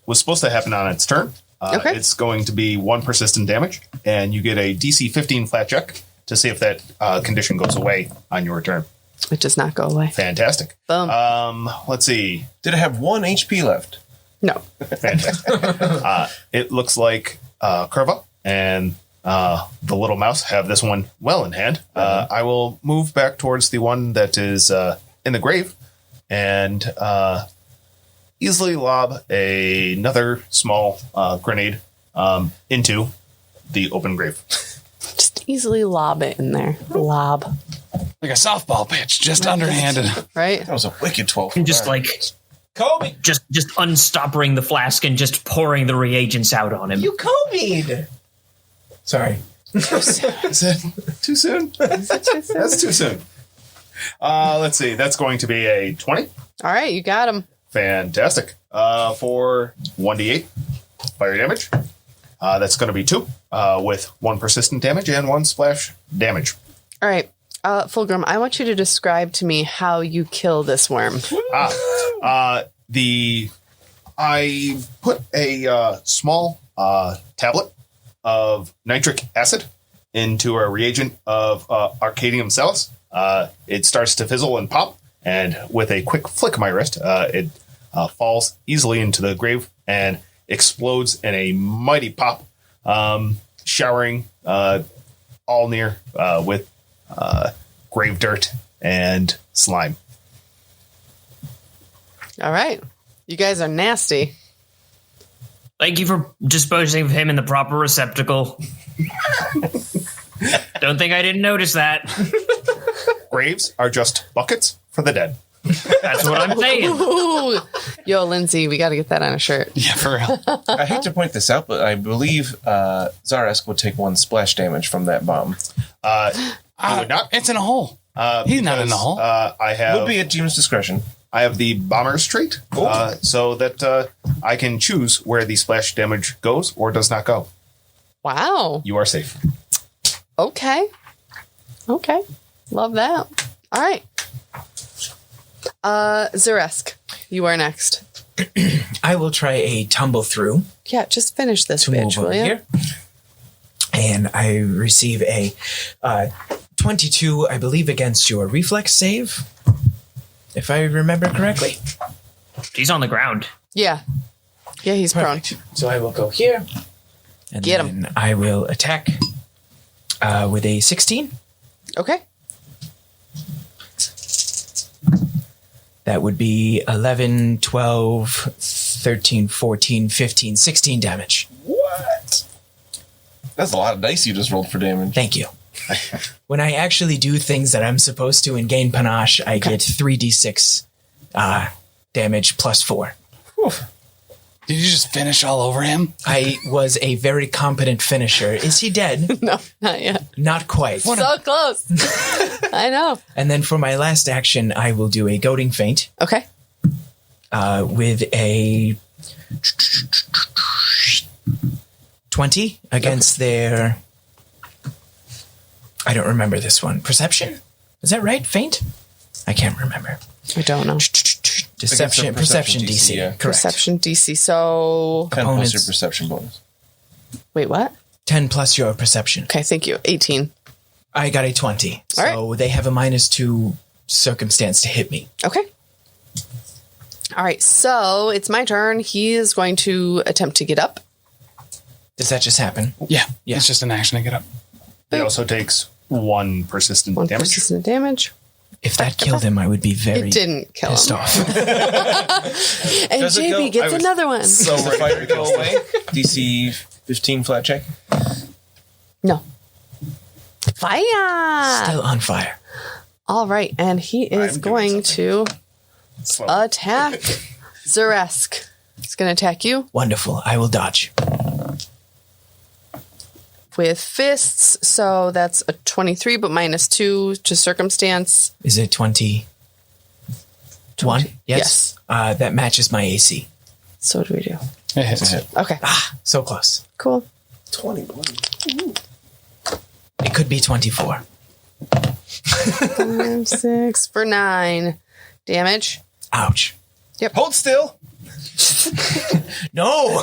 was supposed to happen on its turn. Okay. It's going to be 1 persistent damage, and you get a DC 15 flat check to see if that condition goes away on your turn. It does not go away. Fantastic. Boom. Let's see. Did it have 1 HP left? No. Fantastic. It looks like Kurva and the little mouse have this one well in hand. I will move back towards the one that is in the grave and easily lob another small grenade into the open grave. Just easily lob it in there. Lob. Like a softball pitch, just underhanded. Right? That was a wicked 12. And just like Kobe, just unstoppering the flask and just pouring the reagents out on him. you Kobe'd. Sorry. Is that too soon? That's too soon. Let's see. That's going to be a 20. All right, you got him. Fantastic. For 1d8 fire damage. That's going to be 2 with 1 persistent damage and 1 splash damage. All right. Fulgrim, I want you to describe to me how you kill this worm. I put a small tablet of nitric acid into a reagent of Arcadium Salus. It starts to fizzle and pop, and with a quick flick of my wrist, it falls easily into the grave and explodes in a mighty pop, showering all near with grave dirt and slime. All right. You guys are nasty. Thank you for disposing of him in the proper receptacle. Don't think I didn't notice that. Graves are just buckets for the dead. That's what I'm saying. Ooh. Yo, Lindsay, we got to get that on a shirt. Yeah, for real. I hate to point this out, but I believe Xa'resk would take 1 splash damage from that bomb. I would not. It's in a hole. He's not in the hole. I have. Would be at GM's discretion. I have the bomber's trait, so that I can choose where the splash damage goes or does not go. Wow. You are safe. Okay. Love that. All right. Xa'resk, you are next. I will try a tumble through Yeah, just finish this to bitch, move will over you? here. And I receive a 22, I believe, against your reflex save, if I remember correctly. He's on the ground. Yeah. Yeah, he's prone. So I will go here. And Get then I will attack with a 16. Okay. That would be 11, 12, 13, 14, 15, 16 damage. What? That's a lot of dice you just rolled for damage. Thank you. When I actually do things that I'm supposed to and gain panache, I get 3d6 damage plus 4. Did you just finish all over him? I was a very competent finisher. Is he dead? No, not yet. Not quite. So close. I know. And then for my last action, I will do a goading feint Okay. with a 20 against their... I don't remember this one. Perception? Is that right? Feint? I can't remember. I don't know. Perception DC. yeah. Correct. Perception DC. So, 10 plus Opponents. your perception bonus. wait, what? 10 plus your perception. Okay, thank you. 18. I got a 20. All So they have a -2 circumstance to hit me. Okay. All right, so it's my turn. He is going to attempt to get up. Does that just happen? Yeah. Yeah. It's just an action to get up. It also takes 1 persistent 1 damage. persistent damage. If that killed him, I would be very It didn't kill pissed him. off. And Does it go- JB gets I was- another one. So the fire go away. DC 15 flat check. No. Fire! Still on fire. All right, and he is I'm doing going to Slow. attack Xa'resk. He's going to attack you Wonderful. I will dodge. with fists. So that's a 23, but -2 to circumstance. Is it 21? Yes. That matches my AC. So what do we do? It hits. Okay, So close. cool. 20. It could be 24. 5, 6 for 9 damage. Ouch. Hold still. No!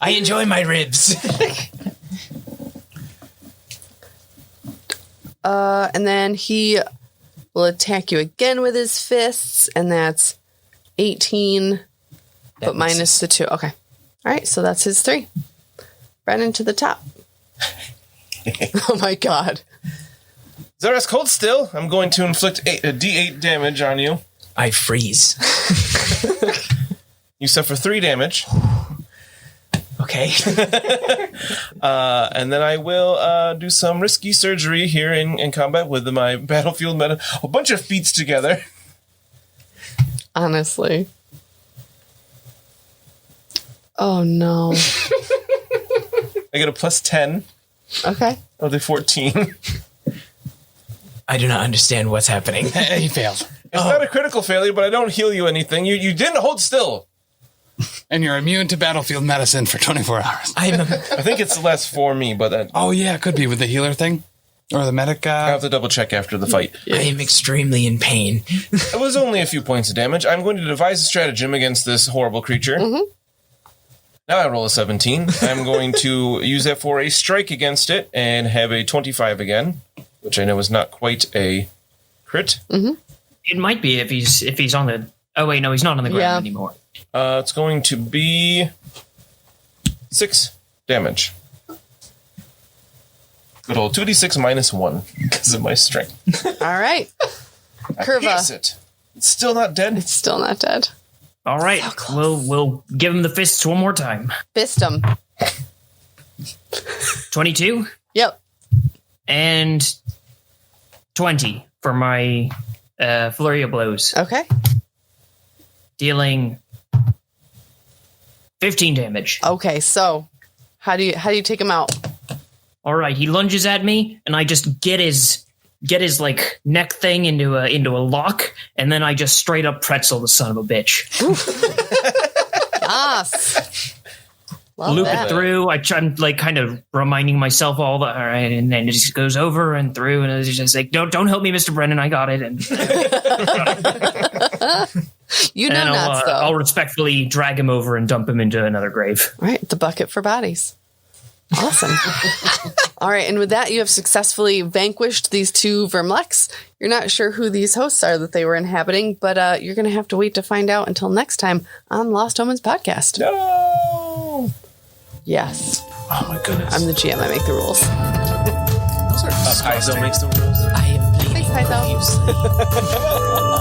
I enjoy my ribs. And then he will attack you again with his fists, and that's 18, but minus the 2. Okay. All right, so that's his 3. Brennen to the top. Oh my god. Xa'resk, hold still. I'm going to inflict a D8 damage on you. I freeze. You suffer 3 damage. Okay. And then I will do some risky surgery here in combat with my battlefield meta. A bunch of feats together. Honestly. Oh no. I get a plus 10. Okay. I'll do 14. I do not understand what's happening. He failed. It's not a critical failure, but I don't heal you anything. You didn't hold still. And you're immune to battlefield medicine for 24 hours. I think it's less for me, but Oh, yeah, it could be with the healer thing. Or the medic. I have to double check after the fight. I am extremely in pain. It was only a few points of damage. I'm going to devise a stratagem against this horrible creature. Mm-hmm. Now I roll a 17. I'm going to use that for a strike against it and have a 25 again, which I know is not quite a crit. Mm-hmm. It might be if he's on the. Oh wait, no, he's not on the ground anymore. It's going to be 6 damage. Good old 2d6 minus 1 because of my strength. All right. I Kurva. pierce it. It's still not dead. It's still not dead. All right, we'll give him the fists one more time. Fist him. 22 Yep. and 20 for my flurry of blows, Okay. dealing 15 damage. Okay, so how do you take him out? All right, he lunges at me, and I just get his like neck thing into a lock, and then I just straight up pretzel the son of a bitch. Yes. Love Loop that. it through. I'm like kind of reminding myself all right, and then it just goes over and through, and it's just like, don't help me, Mr. Brennen, I got it. And You know nuts, though. I'll respectfully drag him over and dump him into another grave. Right, the bucket for bodies. Awesome. All right, and with that, you have successfully vanquished these 2 Vermleks. You're not sure who these hosts are that they were inhabiting, but you're going to have to wait to find out until next time on Lost Omens Podcast. No! Yes. Oh my goodness. I'm the GM. I make the rules. Paizo makes the rules. I am bleeding Thanks, Paizo. profusely.